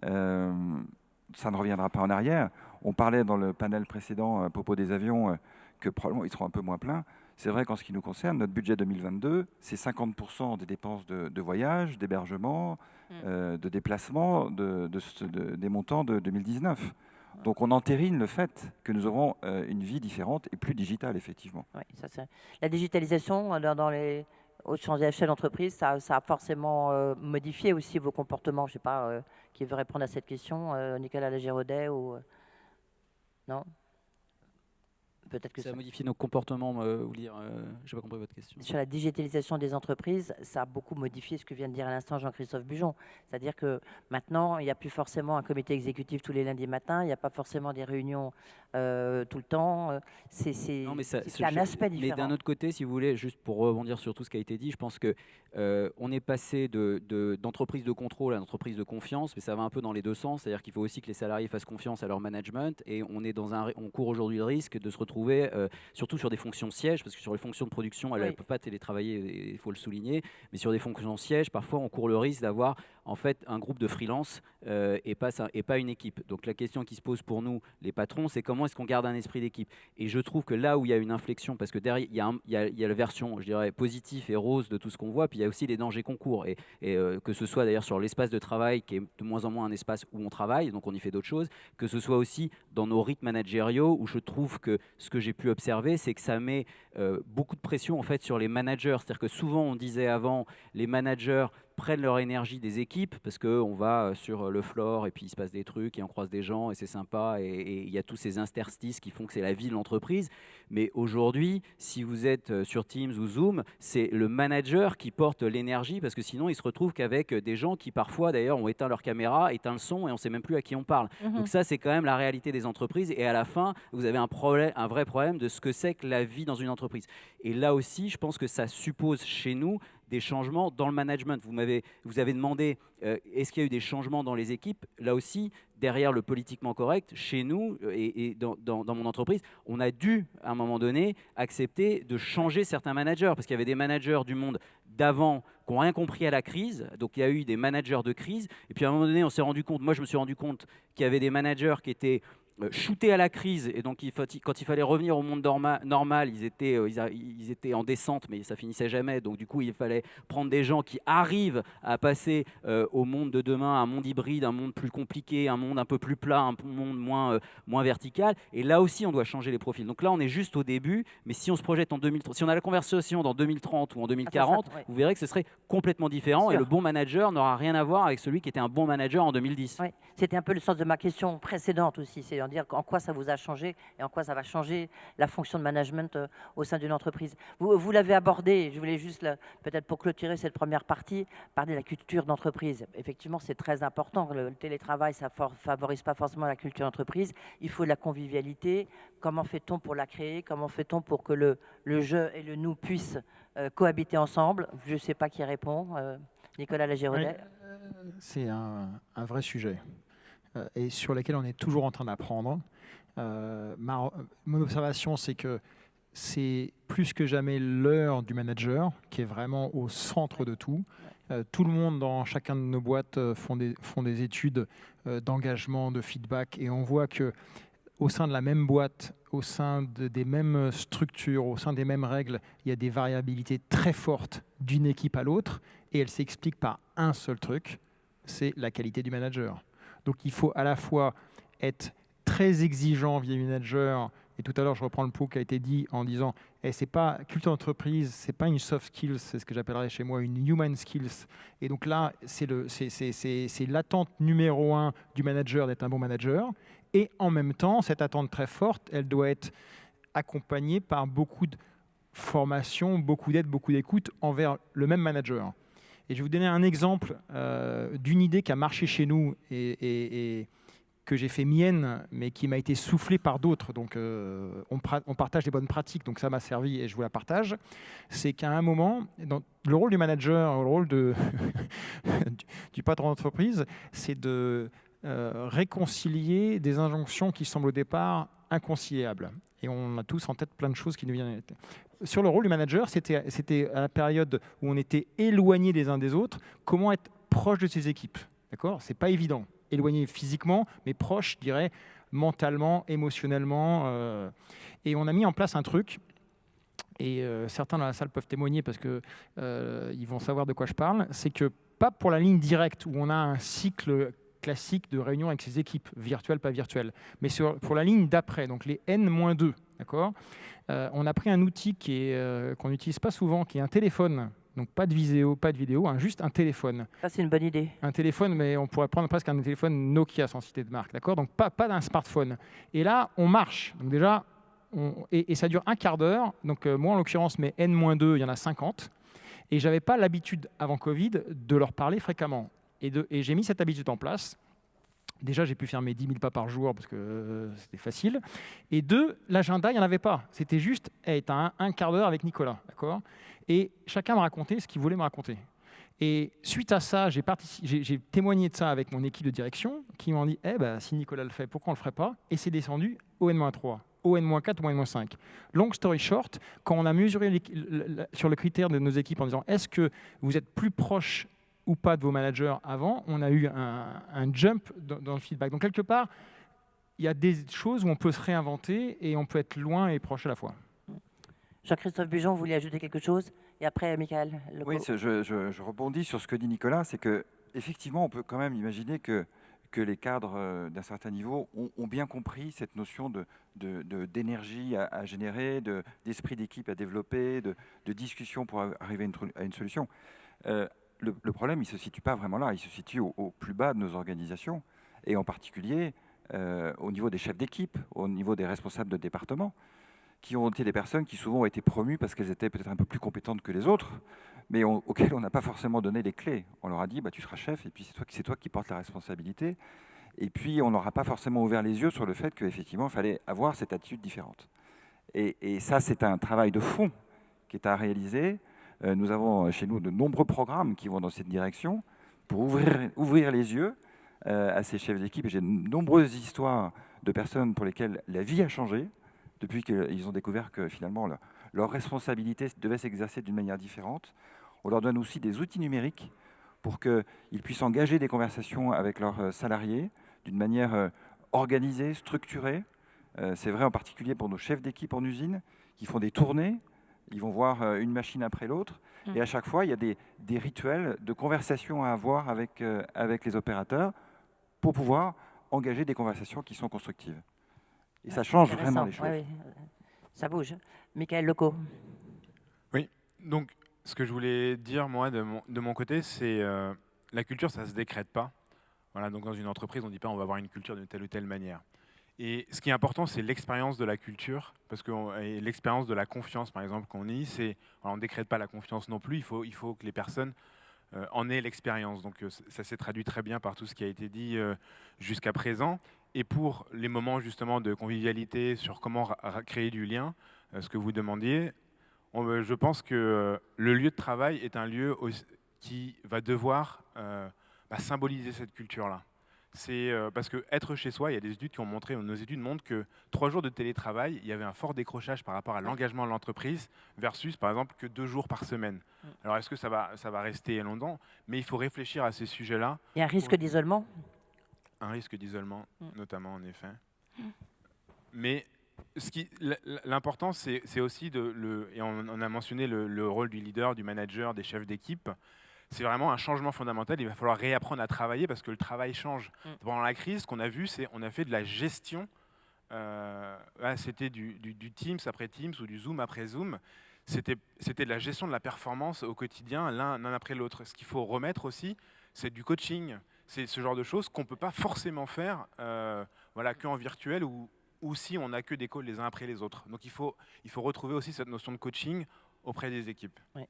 Ça ne reviendra pas en arrière. On parlait dans le panel précédent à propos des avions que probablement ils seront un peu moins pleins. C'est vrai qu'en ce qui nous concerne, notre budget 2022, c'est 50% des dépenses de voyage, d'hébergement, de déplacement, des montants de 2019. Donc on entérine le fait que nous aurons une vie différente et plus digitale, effectivement. Oui, ça, la digitalisation dans les hautes chances d'échelle d'entreprise, ça a forcément modifié aussi vos comportements. Je ne sais pas qui veut répondre à cette question, Nicolas Lagiraudet ou non? Peut-être que ça a modifié nos comportements, vous dire, je n'ai pas compris votre question. Sur la digitalisation des entreprises, ça a beaucoup modifié ce que vient de dire à l'instant Jean-Christophe Bujon. C'est-à-dire que maintenant, il n'y a plus forcément un comité exécutif tous les lundis matins, il n'y a pas forcément des réunions tout le temps. C'est un aspect différent. Mais d'un autre côté, si vous voulez, juste pour rebondir sur tout ce qui a été dit, je pense que on est passé d'entreprise de contrôle à d'entreprise de confiance, mais ça va un peu dans les deux sens. C'est-à-dire qu'il faut aussi que les salariés fassent confiance à leur management, et on court aujourd'hui le risque de se retrouver, surtout sur des fonctions sièges, parce que sur les fonctions de production, elles ne peuvent pas télétravailler, il faut le souligner, mais sur des fonctions sièges, parfois on court le risque d'avoir en fait un groupe de freelance et pas une équipe. Donc la question qui se pose pour nous, les patrons, c'est comment est-ce qu'on garde un esprit d'équipe. Et je trouve que là où il y a une inflexion, parce que derrière il y a la version, je dirais, positive et rose de tout ce qu'on voit, puis il y a aussi les dangers qu'on court, et que ce soit d'ailleurs sur l'espace de travail qui est de moins en moins un espace où on travaille, donc on y fait d'autres choses, que ce soit aussi dans nos rythmes managériaux, où je trouve que ce que j'ai pu observer, c'est que ça met beaucoup de pression en fait sur les managers. C'est-à-dire que souvent on disait avant, les managers prennent leur énergie des équipes parce qu'on va sur le floor et puis il se passe des trucs et on croise des gens et c'est sympa, et il y a tous ces interstices qui font que c'est la vie de l'entreprise. Mais aujourd'hui, si vous êtes sur Teams ou Zoom, c'est le manager qui porte l'énergie, parce que sinon il se retrouve qu'avec des gens qui parfois d'ailleurs ont éteint leur caméra, éteint le son, et on ne sait même plus à qui on parle. Donc ça, c'est quand même la réalité des entreprises, et à la fin vous avez un vrai problème de ce que c'est que la vie dans une entreprise. Et là aussi, je pense que ça suppose chez nous des changements dans le management. Vous avez demandé est-ce qu'il y a eu des changements dans les équipes. Là aussi, derrière le politiquement correct, chez nous et dans mon entreprise, on a dû à un moment donné accepter de changer certains managers, parce qu'il y avait des managers du monde d'avant qui n'ont rien compris à la crise. Donc il y a eu des managers de crise. Et puis à un moment donné, on s'est rendu compte, moi je me suis rendu compte qu'il y avait des managers qui étaient shootés à la crise. Et donc quand il fallait revenir au monde normal, ils étaient en descente, mais ça finissait jamais. Donc du coup, il fallait prendre des gens qui arrivent à passer au monde de demain, un monde hybride, un monde plus compliqué, un monde un peu plus plat, un monde moins vertical. Et là aussi, on doit changer les profils. Donc là, on est juste au début. Mais si on se projette en 2030, si on a la conversation dans 2030 ou en 2040, ouais. vous verrez que ce serait complètement différent. Et le bon manager n'aura rien à voir avec celui qui était un bon manager en 2010. Oui, c'était un peu le sens de ma question précédente aussi, c'est de dire en quoi ça vous a changé et en quoi ça va changer la fonction de management au sein d'une entreprise. Vous l'avez abordé, je voulais juste, peut-être pour clôturer cette première partie, parler de la culture d'entreprise. Effectivement, c'est très important. Le télétravail, ça ne favorise pas forcément la culture d'entreprise. Il faut de la convivialité. Comment fait-on pour la créer? Comment fait-on pour que le je et le nous puissent cohabiter ensemble? Je ne sais pas qui répond. Nicolas Lagiraudet. C'est un vrai sujet et sur lequel on est toujours en train d'apprendre. Mon observation, c'est que c'est plus que jamais l'heure du manager qui est vraiment au centre de tout. Tout le monde dans chacun de nos boîtes font des études d'engagement, de feedback, et on voit que au sein de la même boîte, au sein des mêmes structures, au sein des mêmes règles, il y a des variabilités très fortes d'une équipe à l'autre, et elles s'expliquent par un seul truc, c'est la qualité du manager. Donc il faut à la fois être très exigeant via le manager, et tout à l'heure je reprends le pot qui a été dit en disant c'est pas culture d'entreprise, c'est pas une soft skills, c'est ce que j'appellerais chez moi une human skills. Et donc là, c'est l'attente numéro 1 du manager d'être un bon manager. Et en même temps, cette attente très forte, elle doit être accompagnée par beaucoup de formation, beaucoup d'aide, beaucoup d'écoute envers le même manager. Et je vais vous donner un exemple d'une idée qui a marché chez nous et que j'ai fait mienne, mais qui m'a été soufflée par d'autres. Donc, on partage des bonnes pratiques, donc ça m'a servi et je vous la partage. C'est qu'à un moment, dans le rôle du manager, le rôle du patron d'entreprise, c'est de réconcilier des injonctions qui semblent au départ inconciliables. Et on a tous en tête plein de choses qui nous viennent. Sur le rôle du manager, c'était à la période où on était éloignés les uns des autres, comment être proche de ses équipes. D'accord ? C'est pas évident. Éloigné physiquement, mais proche, je dirais, mentalement, émotionnellement. Et on a mis en place un truc, et certains dans la salle peuvent témoigner parce qu'ils vont savoir de quoi je parle, c'est que pas pour la ligne directe où on a un cycle classique de réunion avec ses équipes, virtuelles, pas virtuelles, mais pour la ligne d'après, donc les N-2, d'accord ? On a pris un outil qu'on n'utilise pas souvent, qui est un téléphone. Donc pas de vidéo, juste un téléphone. Ça, c'est une bonne idée. Un téléphone, mais on pourrait prendre presque un téléphone Nokia sans citer de marque, d'accord ? Donc pas d'un smartphone. Et là, on marche. Donc déjà, et ça dure un quart d'heure. Donc moi, en l'occurrence, mes N-2, il y en a 50. Et je n'avais pas l'habitude, avant Covid, de leur parler fréquemment. Et j'ai mis cette habitude en place. Déjà, j'ai pu faire mes 10 000 pas par jour parce que c'était facile. Et 2, l'agenda, il n'y en avait pas. C'était juste, t'as un quart d'heure avec Nicolas, d'accord ? Et chacun me racontait ce qu'il voulait me raconter. Et suite à ça, j'ai témoigné de ça avec mon équipe de direction qui m'ont dit si Nicolas le fait, pourquoi on ne le ferait pas ? Et c'est descendu au N-3, au N-4 ou au N-5. Long story short, quand on a mesuré sur le critère de nos équipes en disant est-ce que vous êtes plus proche ou pas de vos managers avant, on a eu un jump dans le feedback. Donc quelque part, il y a des choses où on peut se réinventer et on peut être loin et proche à la fois. Jean-Christophe Bujon, vous voulez ajouter quelque chose? Et après, Michael Legault. Oui, je rebondis sur ce que dit Nicolas, c'est qu'effectivement, on peut quand même imaginer que les cadres d'un certain niveau ont bien compris cette notion d'énergie à générer, d'esprit d'équipe à développer, de discussion pour arriver à une solution. Le problème, il ne se situe pas vraiment là, il se situe au plus bas de nos organisations, et en particulier au niveau des chefs d'équipe, au niveau des responsables de département, qui ont été des personnes qui souvent ont été promues parce qu'elles étaient peut-être un peu plus compétentes que les autres, mais auxquelles on n'a pas forcément donné les clés. On leur a dit, tu seras chef, et puis c'est toi qui portes la responsabilité. Et puis, on n'aura pas forcément ouvert les yeux sur le fait qu'effectivement, il fallait avoir cette attitude différente. Et ça, c'est un travail de fond qui est à réaliser. Nous avons chez nous de nombreux programmes qui vont dans cette direction pour ouvrir les yeux à ces chefs d'équipe. J'ai de nombreuses histoires de personnes pour lesquelles la vie a changé depuis qu'ils ont découvert que finalement leur responsabilité devait s'exercer d'une manière différente. On leur donne aussi des outils numériques pour qu'ils puissent engager des conversations avec leurs salariés d'une manière organisée, structurée. C'est vrai en particulier pour nos chefs d'équipe en usine qui font des tournées. Ils vont voir une machine après l'autre. Et à chaque fois, il y a des rituels de conversation à avoir avec les opérateurs pour pouvoir engager des conversations qui sont constructives. Et ça change vraiment les choses. Oui. Ça bouge. Michael Lecaud. Oui, donc ce que je voulais dire, moi, de mon côté, c'est la culture, ça ne se décrète pas. Voilà, donc dans une entreprise, on ne dit pas on va avoir une culture d'une telle ou telle manière. Et ce qui est important, c'est l'expérience de la culture, parce que et l'expérience de la confiance, par exemple, qu'on y, on ne décrète pas la confiance non plus, il faut que les personnes en aient l'expérience. Donc ça s'est traduit très bien par tout ce qui a été dit jusqu'à présent. Et pour les moments justement de convivialité, sur comment créer du lien, ce que vous demandiez, je pense que le lieu de travail est un lieu qui va devoir symboliser cette culture-là. C'est parce que être chez soi, il y a des études qui ont montré, nos études montrent que 3 jours de télétravail, il y avait un fort décrochage par rapport à l'engagement de l'entreprise versus, par exemple, que 2 jours par semaine. Alors, est-ce que ça va rester longtemps? Mais il faut réfléchir à ces sujets-là. Il y a un risque d'isolement? Un risque d'isolement, notamment, en effet. Mais l'important, c'est aussi, et on a mentionné le rôle du leader, du manager, des chefs d'équipe. C'est vraiment un changement fondamental. Il va falloir réapprendre à travailler parce que le travail change. Pendant la crise, ce qu'on a vu, c'est qu'on a fait de la gestion. C'était du Teams après Teams ou du Zoom après Zoom. C'était de la gestion de la performance au quotidien, l'un après l'autre. Ce qu'il faut remettre aussi, c'est du coaching. C'est ce genre de choses qu'on ne peut pas forcément faire qu'en virtuel ou si on n'a que des calls les uns après les autres. Donc il faut retrouver aussi cette notion de coaching auprès des équipes. Oui.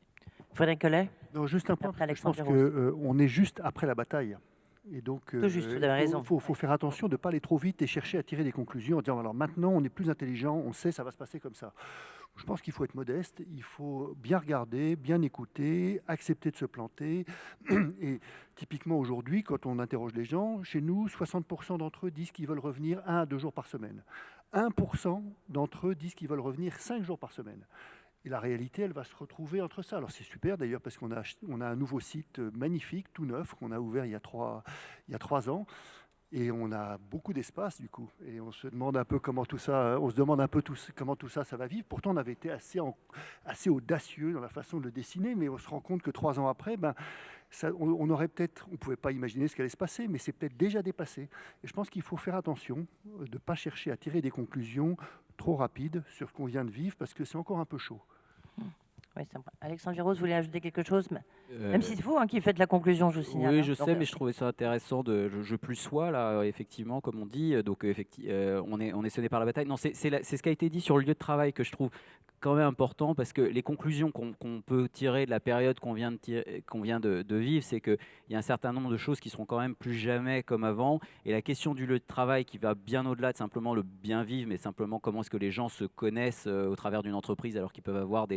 Frédéric Collet? Non, juste un point, je pense qu'on est juste après la bataille. Et donc, tout juste, vous avez raison. Il faut faire attention de ne pas aller trop vite et chercher à tirer des conclusions en disant alors maintenant on est plus intelligent, on sait ça va se passer comme ça. Je pense qu'il faut être modeste, il faut bien regarder, bien écouter, accepter de se planter. Et typiquement aujourd'hui, quand on interroge les gens, chez nous, 60% d'entre eux disent qu'ils veulent revenir 1 à 2 jours par semaine. 1% d'entre eux disent qu'ils veulent revenir 5 jours par semaine. Et la réalité, elle va se retrouver entre ça. Alors c'est super d'ailleurs parce qu'on a un nouveau site magnifique, tout neuf, qu'on a ouvert il y a 3 ans. Et on a beaucoup d'espace du coup. Et on se demande un peu comment tout ça, comment tout ça va vivre. Pourtant, on avait été assez audacieux dans la façon de le dessiner, mais on se rend compte que 3 ans après, on ne pouvait pas imaginer ce qui allait se passer, mais c'est peut-être déjà dépassé. Et je pense qu'il faut faire attention de ne pas chercher à tirer des conclusions trop rapides sur ce qu'on vient de vivre, parce que c'est encore un peu chaud. Oui, Alexandre Giraud, vous voulez ajouter quelque chose? Même si c'est vous qui faites la conclusion, je vous signale. Oui, je sais, mais je trouvais ça intéressant je plus sois, là, effectivement, comme on dit. Donc, on est sonné par la bataille. Non, c'est ce qui a été dit sur le lieu de travail que je trouve quand même important, parce que les conclusions qu'on peut tirer de la période qu'on vient de vivre, c'est qu'il y a un certain nombre de choses qui seront quand même plus jamais comme avant. Et la question du lieu de travail qui va bien au-delà de simplement le bien vivre, mais simplement comment est-ce que les gens se connaissent au travers d'une entreprise alors qu'ils peuvent avoir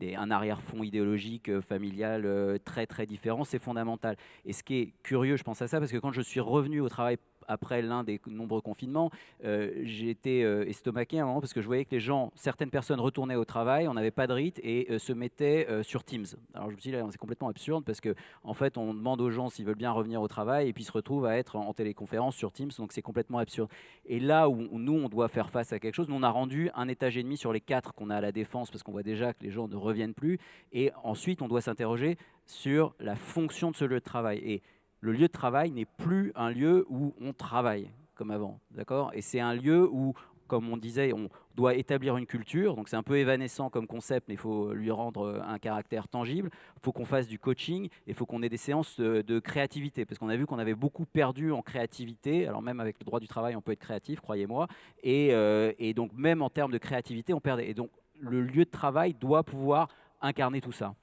un arrière-fond idéologique, familial très très différent, c'est fondamental. Et ce qui est curieux, je pense à ça, parce que quand je suis revenu au travail après l'un des nombreux confinements, j'ai été estomaqué à un moment parce que je voyais que certaines personnes retournaient au travail, on n'avait pas de rite et se mettaient sur Teams. Alors je me suis dit, là, c'est complètement absurde parce que en fait, on demande aux gens s'ils veulent bien revenir au travail et puis ils se retrouvent à être en téléconférence sur Teams, donc c'est complètement absurde. Et là où nous, on doit faire face à quelque chose, nous, on a rendu 1 étage et demi sur les 4 qu'on a à la Défense parce qu'on voit déjà que les gens ne reviennent plus. Et ensuite, on doit s'interroger sur la fonction de ce lieu de travail. Et le lieu de travail n'est plus un lieu où on travaille comme avant, d'accord? Et c'est un lieu où, comme on disait, on doit établir une culture. Donc c'est un peu évanescent comme concept, mais il faut lui rendre un caractère tangible. Il faut qu'on fasse du coaching et il faut qu'on ait des séances de créativité, parce qu'on a vu qu'on avait beaucoup perdu en créativité. Alors même avec le droit du travail, on peut être créatif, croyez-moi. Et donc même en termes de créativité, on perdait. Et donc le lieu de travail doit pouvoir incarner tout ça.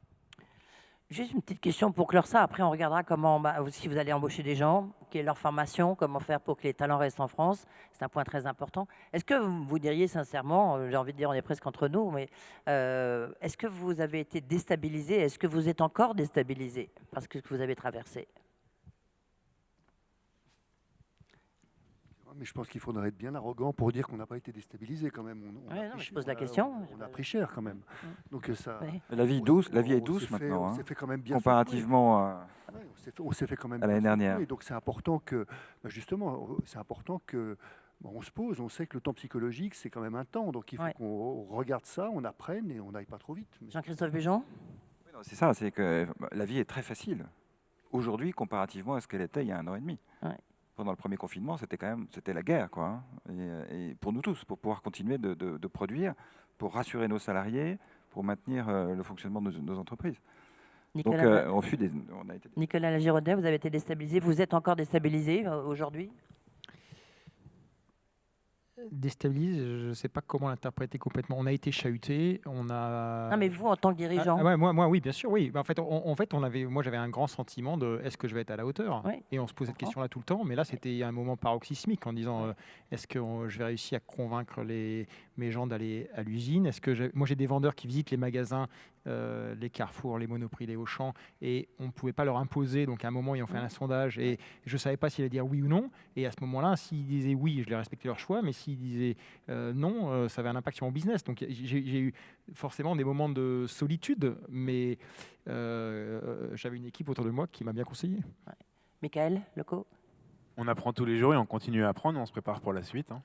Juste une petite question pour clore ça. Après, on regardera comment, si vous allez embaucher des gens, quelle est leur formation, comment faire pour que les talents restent en France. C'est un point très important. Est-ce que vous diriez sincèrement, j'ai envie de dire, on est presque entre nous, mais est-ce que vous avez été déstabilisé? Est-ce que vous êtes encore déstabilisé parce que vous avez traversé? Mais je pense qu'il faudrait être bien arrogant pour dire qu'on n'a pas été déstabilisé quand même. On a Ouais, non, pris mais je cher- pose la on a- question. On a pris cher quand même. Donc ça. Ouais. La vie est douce, la vie est douce maintenant, On hein, s'est fait quand même bien comparativement secouer. Ouais, on s'est fait quand même à l'année bien secouer. dernière. Donc c'est important que, justement, c'est important que on se pose. On sait que le temps psychologique c'est quand même un temps. Donc il faut Ouais. qu'on regarde ça, on apprenne et on n'aille pas trop vite. Mais- Jean-Christophe Bujon. Oui, non, c'est ça, c'est que la vie est très facile aujourd'hui comparativement à ce qu'elle était il y a 1 an et demi. Ouais. Pendant le premier confinement, c'était la guerre, quoi, hein. Et pour nous tous, pour pouvoir continuer de produire, pour rassurer nos salariés, pour maintenir le fonctionnement de nos entreprises. Donc, Nicolas, on a été. Nicolas Lagiraudet, vous avez été déstabilisé. Vous êtes encore déstabilisé aujourd'hui? Déstabilise, je ne sais pas comment l'interpréter complètement. On a été chahuté, on a... Non, mais vous, en tant que dirigeant. Ouais, moi, oui, bien sûr, oui. Bah, en fait, moi, j'avais un grand sentiment de est-ce que je vais être à la hauteur? Oui, Et on se pose cette comprends. question-là tout le temps. Mais là, c'était un moment paroxysmique en disant est-ce que je vais réussir à convaincre mes gens d'aller à l'usine? Moi, j'ai des vendeurs qui visitent les magasins, les Carrefour, les Monoprix, les Auchan, et on ne pouvait pas leur imposer. Donc, à un moment, ils ont fait un sondage et je ne savais pas s'ils allaient dire oui ou non. Et à ce moment-là, s'ils disaient oui, je les respectais leur choix. Mais s'ils disaient non, ça avait un impact sur mon business. Donc, j'ai eu forcément des moments de solitude, mais j'avais une équipe autour de moi qui m'a bien conseillé. Michael Leco. On apprend tous les jours et on continue à apprendre, on se prépare pour la suite, hein.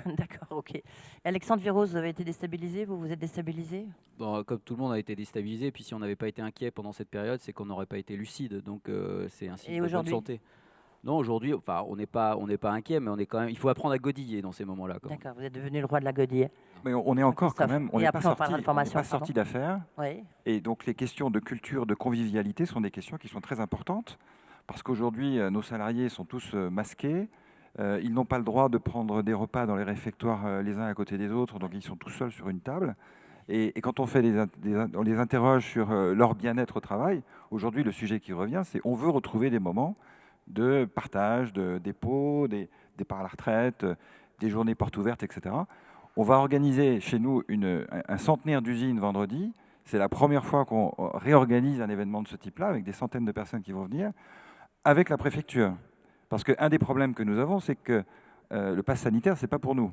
D'accord, ok. Alexandre Viros, vous avez été déstabilisé? Vous êtes déstabilisé? Bon, comme tout le monde a été déstabilisé, puis si on n'avait pas été inquiet pendant cette période, c'est qu'on n'aurait pas été lucide. Donc c'est un signe Et de bonne aujourd'hui? santé. Non, aujourd'hui, enfin, on n'est pas inquiet, mais on est quand même. Il faut apprendre à godiller dans ces moments-là. Quand même. D'accord, vous êtes devenu le roi de la godille. Mais on est encore quand Christophe. même, on Et n'est pas après, on parlera de sorti, formation, sorti d'affaires. Oui. Et donc les questions de culture, de convivialité sont des questions qui sont très importantes parce qu'aujourd'hui, nos salariés sont tous masqués. Ils n'ont pas le droit de prendre des repas dans les réfectoires les uns à côté des autres, donc ils sont tous seuls sur une table. Et quand on on les interroge sur leur bien-être au travail, aujourd'hui, le sujet qui revient, c'est on veut retrouver des moments de partage, de dépôt, des départs à la retraite, des journées portes ouvertes, etc. On va organiser chez nous un centenaire d'usines vendredi. C'est la première fois qu'on réorganise un événement de ce type-là, avec des centaines de personnes qui vont venir, avec la préfecture. Parce qu'un des problèmes que nous avons, c'est que le pass sanitaire, ce n'est pas pour nous.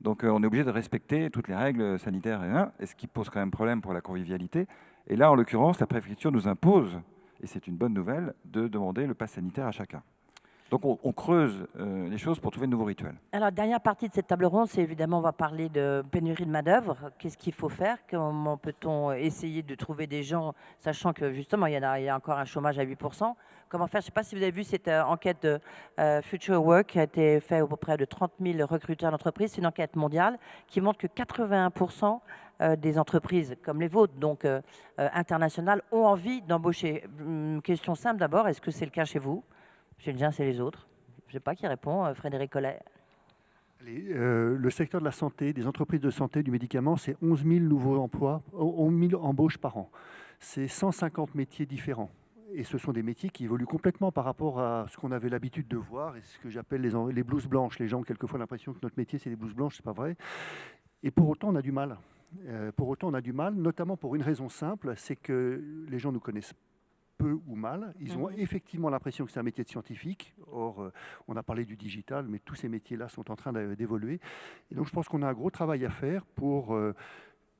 Donc on est obligé de respecter toutes les règles sanitaires, et ce qui pose quand même problème pour la convivialité. Et là, en l'occurrence, la préfecture nous impose, et c'est une bonne nouvelle, de demander le pass sanitaire à chacun. Donc on creuse les choses pour trouver de nouveaux rituels. Alors, dernière partie de cette table ronde, c'est évidemment, on va parler de pénurie de main-d'œuvre. Qu'est-ce qu'il faut faire? Comment peut-on essayer de trouver des gens, sachant que justement, il y a encore un chômage à 8%. Comment faire? Je ne sais pas si vous avez vu cette enquête de Future Work qui a été faite auprès de 30 000 recruteurs d'entreprises. C'est une enquête mondiale qui montre que 81% des entreprises comme les vôtres, donc internationales, ont envie d'embaucher. Question simple d'abord, est-ce que c'est le cas chez vous? Chez les uns, c'est les autres. Je ne sais pas qui répond. Frédéric Collet. Le secteur de la santé, des entreprises de santé, du médicament, c'est 11 000 nouveaux emplois, 11 000 embauches par an. C'est 150 métiers différents. Et ce sont des métiers qui évoluent complètement par rapport à ce qu'on avait l'habitude de voir et ce que j'appelle les blouses blanches. Les gens ont quelquefois l'impression que notre métier, c'est des blouses blanches, c'est pas vrai. Et pour autant, on a du mal. Notamment pour une raison simple, c'est que les gens nous connaissent peu ou mal. Ils ont effectivement l'impression que c'est un métier de scientifique. Or, on a parlé du digital, mais tous ces métiers-là sont en train d'évoluer. Et donc, je pense qu'on a un gros travail à faire pour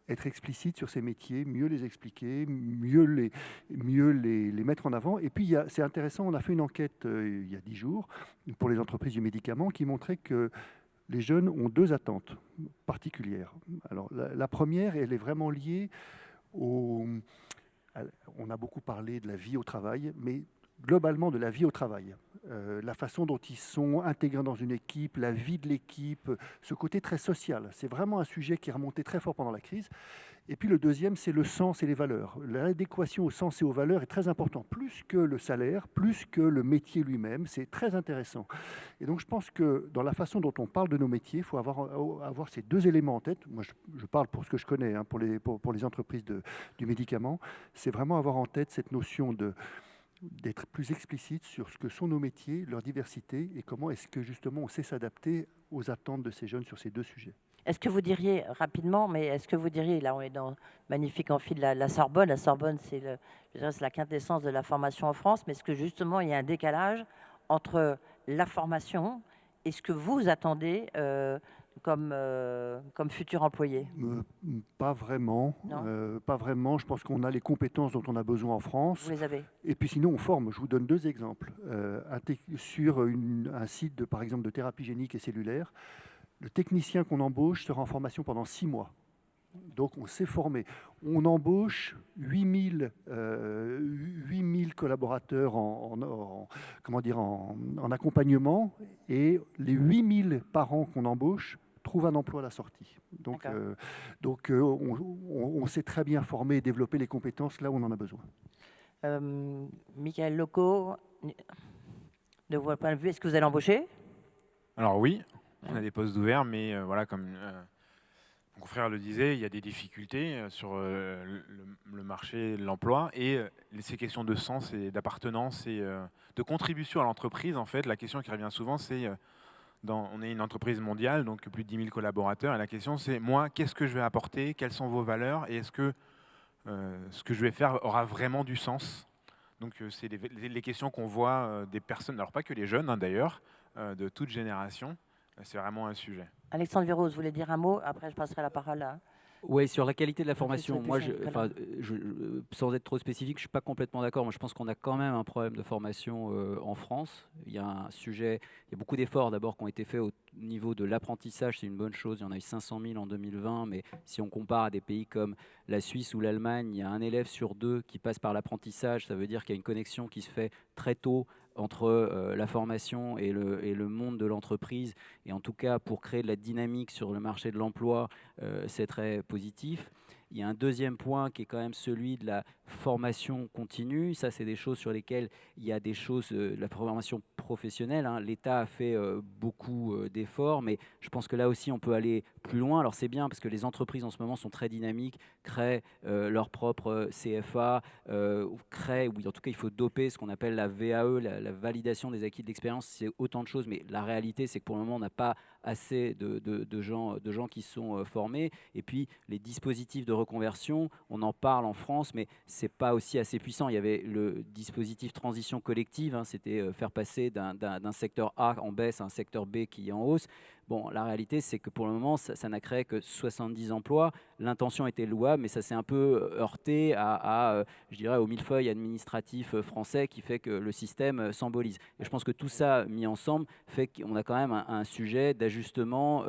être explicite sur ces métiers, mieux les expliquer, mieux les mettre en avant. Et puis, c'est intéressant, on a fait une enquête il y a 10 jours pour les entreprises du médicament qui montrait que les jeunes ont 2 attentes particulières. Alors, la première, elle est vraiment liée on a beaucoup parlé de la vie au travail, mais globalement de la vie au travail. La façon dont ils sont intégrés dans une équipe, la vie de l'équipe, ce côté très social. C'est vraiment un sujet qui est remonté très fort pendant la crise. Et puis le deuxième, c'est le sens et les valeurs. L'adéquation au sens et aux valeurs est très important, plus que le salaire, plus que le métier lui-même. C'est très intéressant. Et donc je pense que dans la façon dont on parle de nos métiers, il faut avoir ces 2 éléments en tête. Moi, je parle pour ce que je connais, hein, pour les entreprises du médicament. C'est vraiment avoir en tête cette notion d'être plus explicite sur ce que sont nos métiers, leur diversité et comment est-ce que justement on sait s'adapter aux attentes de ces jeunes sur ces 2 sujets. Est-ce que vous diriez, rapidement, là on est dans magnifique amphi de la Sorbonne. La Sorbonne, c'est la quintessence de la formation en France, mais est-ce que justement il y a un décalage entre la formation est ce que vous attendez comme futur employé? Pas vraiment. Non. Pas vraiment. Je pense qu'on a les compétences dont on a besoin en France. Vous les avez? Et puis sinon, on forme. Je vous donne 2 exemples. Sur un site, par exemple, de thérapie génique et cellulaire, le technicien qu'on embauche sera en formation pendant 6 mois. Donc on s'est formé. On embauche 8000 collaborateurs comment dire, en accompagnement, et les 8000 parents qu'on embauche trouvent un emploi à la sortie. Donc on s'est très bien formé et développé les compétences là où on en a besoin. Michael Loco, de votre point de vue, est-ce que vous allez embaucher? Alors oui, on a des postes ouverts, mais voilà, comme mon confrère le disait, il y a des difficultés sur le marché de l'emploi, et ces questions de sens et d'appartenance et de contribution à l'entreprise. En fait, la question qui revient souvent, c'est on est une entreprise mondiale, donc plus de 10 000 collaborateurs, et la question c'est, moi, qu'est-ce que je vais apporter, quelles sont vos valeurs, et est-ce que ce que je vais faire aura vraiment du sens? Donc c'est les questions qu'on voit des personnes, alors pas que les jeunes d'ailleurs, de toute génération. C'est vraiment un sujet. Alexandre Véros, vous voulez dire un mot? Après, je passerai la parole à... Oui, sur la qualité de la formation, Jean-Christophe moi, Bujon, sans être trop spécifique, je ne suis pas complètement d'accord. Moi, je pense qu'on a quand même un problème de formation en France. Il y a un sujet, il y a beaucoup d'efforts d'abord qui ont été faits au niveau de l'apprentissage, c'est une bonne chose. Il y en a eu 500 000 en 2020, mais si on compare à des pays comme la Suisse ou l'Allemagne, il y a un élève sur 2 qui passe par l'apprentissage. Ça veut dire qu'il y a une connexion qui se fait très tôt entre la formation et le monde de l'entreprise. Et en tout cas, pour créer de la dynamique sur le marché de l'emploi, c'est très positif. Il y a un deuxième point qui est quand même celui de la formation continue. Ça, c'est des choses sur lesquelles il y a des choses, la formation professionnelle. L'État a fait beaucoup d'efforts, mais je pense que là aussi, on peut aller plus loin. Alors, c'est bien parce que les entreprises en ce moment sont très dynamiques, créent leur propre CFA, créent, ou en tout cas, il faut doper ce qu'on appelle la VAE, la validation des acquis de l'expérience. C'est autant de choses, mais la réalité, c'est que pour le moment, on n'a pas assez de gens qui sont formés. Et puis, les dispositifs de reconversion, on en parle en France, mais c'est pas aussi assez puissant. Il y avait le dispositif transition collective, c'était faire passer d'un secteur A en baisse à un secteur B qui est en hausse. Bon, la réalité, c'est que pour le moment, ça n'a créé que 70 emplois. L'intention était louable, mais ça s'est un peu heurté je dirais, au millefeuille administratif français qui fait que le système s'embolise. Et je pense que tout ça mis ensemble fait qu'on a quand même un sujet d'ajustement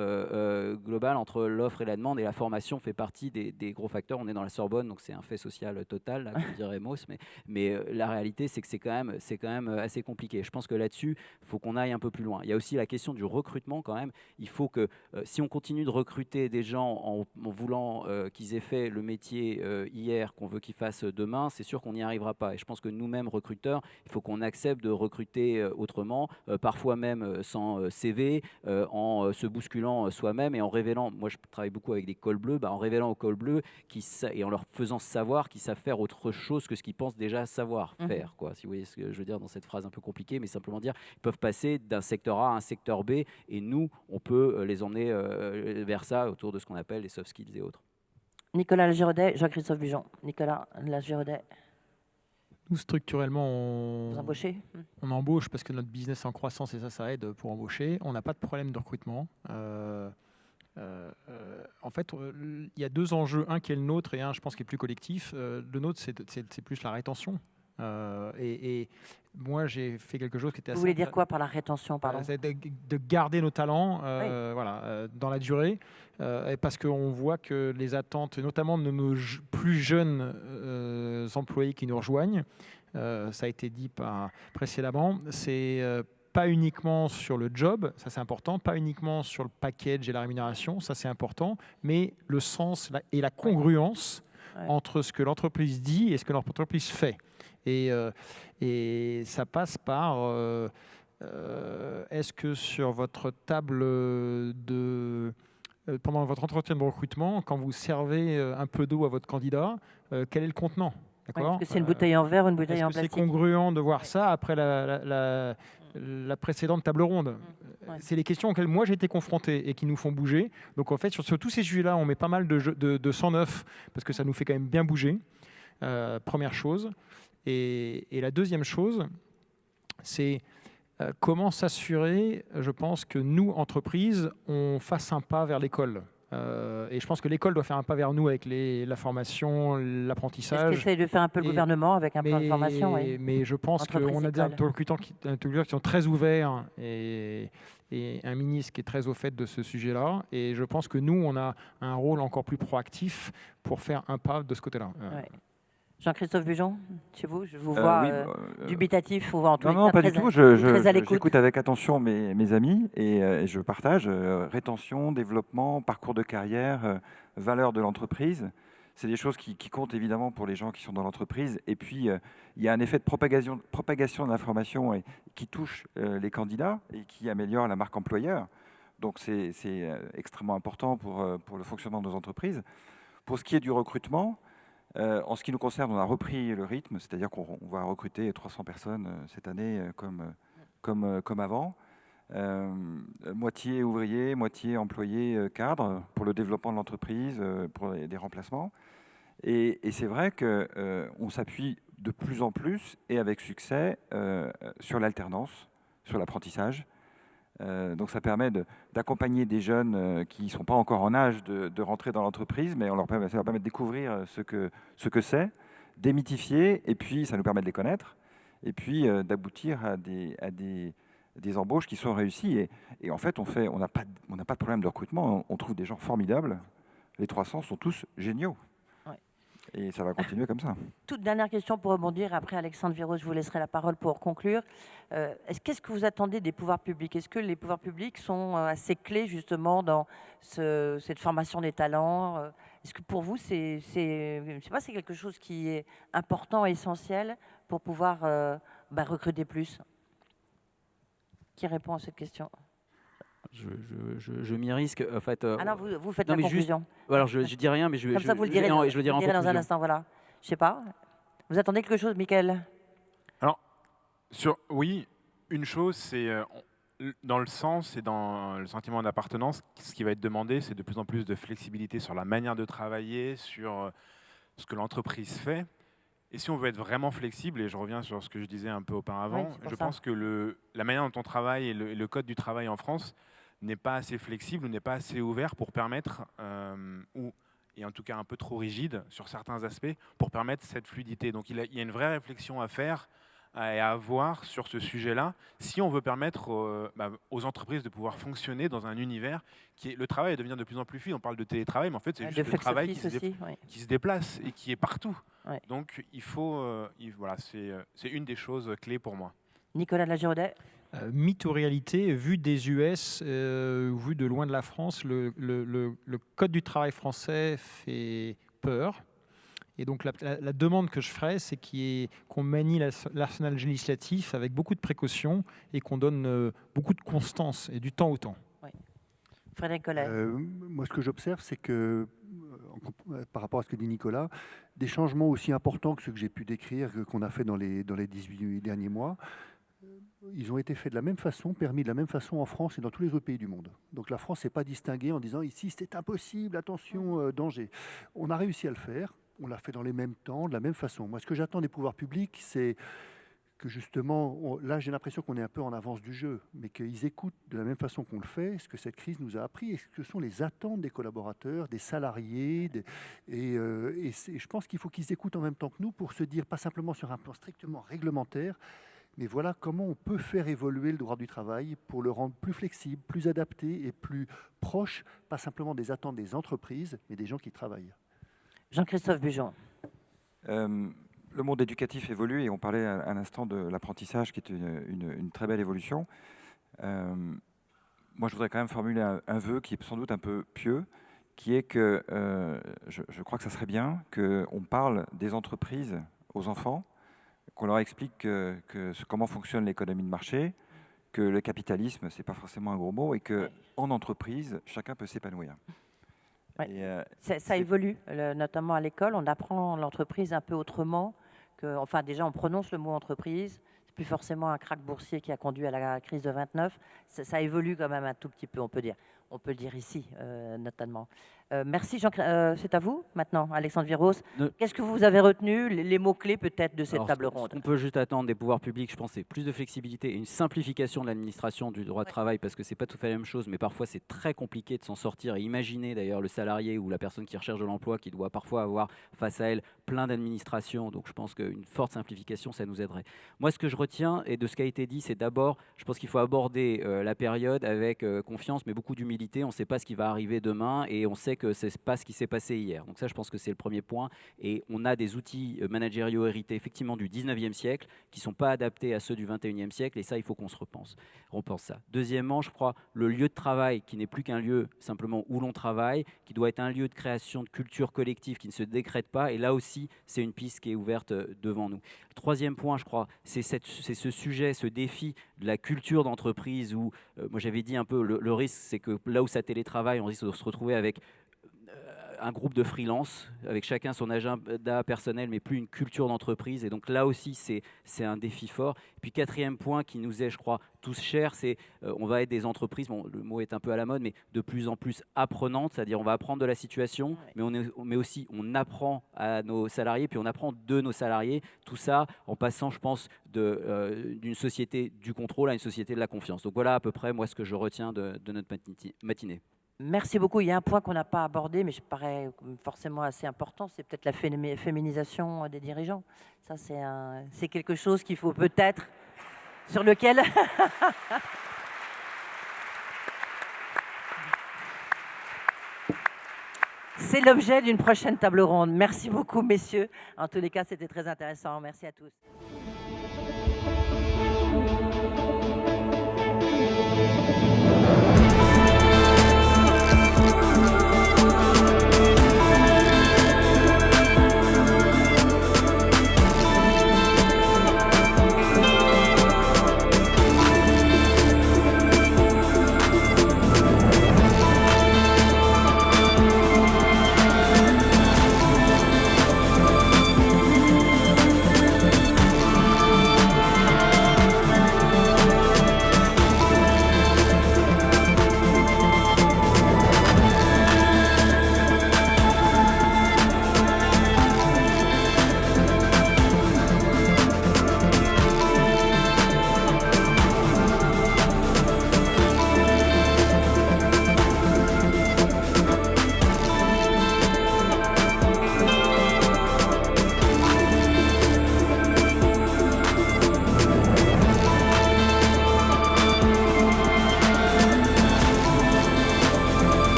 global entre l'offre et la demande, et la formation fait partie des gros facteurs. On est dans la Sorbonne, donc c'est un fait social total, là, comme dirait Mauss, mais la réalité, c'est que c'est quand même assez compliqué. Je pense que là-dessus, il faut qu'on aille un peu plus loin. Il y a aussi la question du recrutement quand même. Il faut que si on continue de recruter des gens en voulant qu'ils aient fait le métier hier, qu'on veut qu'ils fassent demain, c'est sûr qu'on n'y arrivera pas. Et je pense que nous-mêmes, recruteurs, il faut qu'on accepte de recruter autrement, parfois même sans CV, en se bousculant soi-même et en révélant, moi je travaille beaucoup avec des cols bleus, en révélant aux cols bleus et en leur faisant savoir qu'ils savent faire autre chose que ce qu'ils pensent déjà savoir faire. Quoi. Si vous voyez ce que je veux dire dans cette phrase un peu compliquée, mais simplement dire qu'ils peuvent passer d'un secteur A à un secteur B, et nous, on peut les emmener vers ça autour de ce qu'on appelle les soft skills et autres. Nicolas Lagiraudet, Jean-Christophe Bujon. Nicolas Lagiraudet. Nous, structurellement, Vous embauchez? on embauche parce que notre business est en croissance et ça aide pour embaucher. On n'a pas de problème de recrutement. En fait, il y a 2 enjeux, un qui est le nôtre et un, je pense, qui est plus collectif. Le nôtre, c'est plus la rétention. Et moi, j'ai fait quelque chose qui était assez... Vous voulez dire quoi par la rétention, pardon? de garder nos talents dans la durée, et parce qu'on voit que les attentes, notamment de nos plus jeunes employés qui nous rejoignent, ça a été dit précédemment, c'est pas uniquement sur le job, ça c'est important, pas uniquement sur le package et la rémunération, ça c'est important, mais le sens et la congruence entre ce que l'entreprise dit et ce que l'entreprise fait. Et ça passe par est-ce que sur votre table pendant votre entretien de recrutement, quand vous servez un peu d'eau à votre candidat, quel est le contenant? Est-ce que c'est une bouteille en verre ou une bouteille en plastique? C'est congruent de voir ça après la précédente table ronde? C'est les questions auxquelles moi j'ai été confronté et qui nous font bouger. Donc en fait, sur tous ces sujets-là, on met pas mal de sang neuf parce que ça nous fait quand même bien bouger. Première chose. Et la deuxième chose, c'est Comment s'assurer, je pense, que nous, entreprises, on fasse un pas vers l'école. Et je pense que l'école doit faire un pas vers nous avec la formation, C'est ce l'apprentissage. qu'essaye de faire un peu le Et- gouvernement avec un plan de formation. Oui. Mais je pense Entreprise, qu'on a des école. interlocuteurs qui sont très ouverts et un ministre qui est très au fait de ce sujet-là. Et je pense que nous, on a un rôle encore plus proactif pour faire un pas de ce côté-là. Ouais. Jean-Christophe Bujon, chez vous, je vous Euh, vois oui, dubitatif ou en tous Non, les non, cas pas du très, tout. très à l'écoute. J'écoute avec attention mes amis et je partage rétention, développement, parcours de carrière, valeur de l'entreprise. C'est des choses qui comptent évidemment pour les gens qui sont dans l'entreprise. Et puis, il y a un effet de propagation de l'information qui touche les candidats et qui améliore la marque employeur. Donc, c'est extrêmement important pour le fonctionnement de nos entreprises. Pour ce qui est du recrutement, en ce qui nous concerne, on a repris le rythme, c'est-à-dire qu'on va recruter 300 personnes cette année comme avant. Moitié ouvriers, moitié employés cadres pour le développement de l'entreprise, pour des remplacements. Et c'est vrai qu'on s'appuie de plus en plus et avec succès sur l'alternance, sur l'apprentissage. Donc ça permet d'accompagner des jeunes qui ne sont pas encore en âge de rentrer dans l'entreprise, mais ça leur permet de découvrir ce que c'est, démythifier, et puis ça nous permet de les connaître, et puis d'aboutir à des embauches qui sont réussies. Et en fait, on n'a pas de problème de recrutement, on trouve des gens formidables. Les 300 sont tous géniaux. Ouais. Et ça va continuer comme ça. Toute dernière question pour rebondir. Après, Alexandre Virot, je vous laisserai la parole pour conclure. Qu'est-ce que vous attendez des pouvoirs publics? Est-ce que les pouvoirs publics sont assez clés justement dans cette formation des talents? Est-ce que pour vous, je sais pas, c'est quelque chose qui est important, essentiel pour pouvoir recruter plus? Qui répond à cette question? Je m'y risque. En fait, Alors, vous faites non, la mais juste- conclusion. Alors, je dis rien, mais Comme ça, vous le direz, non, dans, je le dirai vous en le direz dans un conclusion. instant. Voilà. Je sais pas. Vous attendez quelque chose, Mickaël? Oui, une chose, c'est dans le sens et dans le sentiment d'appartenance, ce qui va être demandé, c'est de plus en plus de flexibilité sur la manière de travailler, sur ce que l'entreprise fait. Et si on veut être vraiment flexible, et je reviens sur ce que je disais un peu auparavant, Oui, c'est pour je ça. pense que la manière dont on travaille et le code du travail en France n'est pas assez flexible ou n'est pas assez ouvert pour permettre, et en tout cas un peu trop rigide sur certains aspects, pour permettre cette fluidité. Donc il y a une vraie réflexion à faire et à avoir sur ce sujet-là, si on veut permettre aux entreprises de pouvoir fonctionner dans un univers le travail devient de plus en plus fluide. On parle de télétravail, mais en fait c'est De juste le travail flex office aussi. Oui. qui se déplace et qui est partout. Ouais. Donc il faut, voilà, c'est une des choses clés pour moi. Nicolas de la Giraudet. Mythe ou réalité, vu des US, vu de loin de la France, le code du travail français fait peur. Et donc la demande que je ferais, c'est qu'on manie l'arsenal législatif avec beaucoup de précautions et qu'on donne beaucoup de constance et du temps au temps. Frédéric Collet. Moi, ce que j'observe, c'est que, par rapport à ce que dit Nicolas, des changements aussi importants que ceux que j'ai pu décrire, qu'on a fait dans les 18 derniers mois, ils ont été faits de la même façon, permis de la même façon en France et dans tous les autres pays du monde. Donc la France n'est pas distinguée en disant ici c'est impossible, attention, danger. On a réussi à le faire, on l'a fait dans les mêmes temps, de la même façon. Moi, ce que j'attends des pouvoirs publics, c'est que justement, là j'ai l'impression qu'on est un peu en avance du jeu, mais qu'ils écoutent de la même façon qu'on le fait, ce que cette crise nous a appris, et ce que sont les attentes des collaborateurs, des salariés, et je pense qu'il faut qu'ils écoutent en même temps que nous pour se dire, pas simplement sur un plan strictement réglementaire, mais voilà comment on peut faire évoluer le droit du travail pour le rendre plus flexible, plus adapté et plus proche, pas simplement des attentes des entreprises, mais des gens qui travaillent. Jean-Christophe Bujon. Le monde éducatif évolue et on parlait à l'instant de l'apprentissage qui est une très belle évolution. Moi, je voudrais quand même formuler un vœu qui est sans doute un peu pieux, qui est que je crois que ça serait bien qu'on parle des entreprises aux enfants, qu'on leur explique comment fonctionne l'économie de marché, que le capitalisme, ce n'est pas forcément un gros mot, et qu'en entreprise, chacun peut s'épanouir. Ouais. Ça évolue, notamment à l'école. On apprend l'entreprise un peu autrement. Enfin, déjà, on prononce le mot entreprise. C'est plus forcément un krach boursier qui a conduit à la crise de 29. Ça évolue quand même un tout petit peu, on peut dire. On peut le dire ici, notamment. Merci Jean. C'est à vous maintenant, Alexandre Viros. Ne- Qu'est-ce que vous avez retenu, les mots-clés peut-être de cette Alors, table ce ronde? qu'on peut juste attendre des pouvoirs publics, je pense, c'est plus de flexibilité et une simplification de l'administration du droit de travail, parce que c'est pas tout à fait la même chose, mais parfois c'est très compliqué de s'en sortir. Et imaginez d'ailleurs le salarié ou la personne qui recherche de l'emploi qui doit parfois avoir face à elle plein d'administrations. Donc je pense qu'une forte simplification, ça nous aiderait. Moi, ce que je retiens et de ce qui a été dit, c'est d'abord, je pense qu'il faut aborder la période avec confiance, mais beaucoup d'humilité. On ne sait pas ce qui va arriver demain et on sait que c'est pas ce qui s'est passé hier. Donc ça, je pense que c'est le premier point. Et on a des outils managériaux hérités effectivement du 19e siècle qui ne sont pas adaptés à ceux du 21e siècle. Et ça, il faut qu'on se repense ça. Deuxièmement, je crois, le lieu de travail qui n'est plus qu'un lieu simplement où l'on travaille, qui doit être un lieu de création de culture collective qui ne se décrète pas. Et là aussi, c'est une piste qui est ouverte devant nous. Le troisième point, je crois, c'est ce sujet, ce défi de la culture d'entreprise où, moi j'avais dit un peu, le risque, c'est que là où ça télétravaille, on risque de se retrouver avec un groupe de freelance, avec chacun son agenda personnel, mais plus une culture d'entreprise. Et donc là aussi, c'est un défi fort. Et puis quatrième point qui nous est, je crois, tous cher, c'est on va être des entreprises, bon, le mot est un peu à la mode, mais de plus en plus apprenantes, c'est-à-dire on va apprendre de la situation, mais aussi on apprend à nos salariés, puis on apprend de nos salariés, tout ça en passant, je pense, d'une société du contrôle à une société de la confiance. Donc voilà à peu près, moi, ce que je retiens de notre matinée. Merci beaucoup. Il y a un point qu'on n'a pas abordé, mais je paraît forcément assez important, c'est peut-être la féminisation des dirigeants. Ça, c'est quelque chose qu'il faut peut-être, sur lequel... C'est l'objet d'une prochaine table ronde. Merci beaucoup, messieurs. En tous les cas, c'était très intéressant. Merci à tous.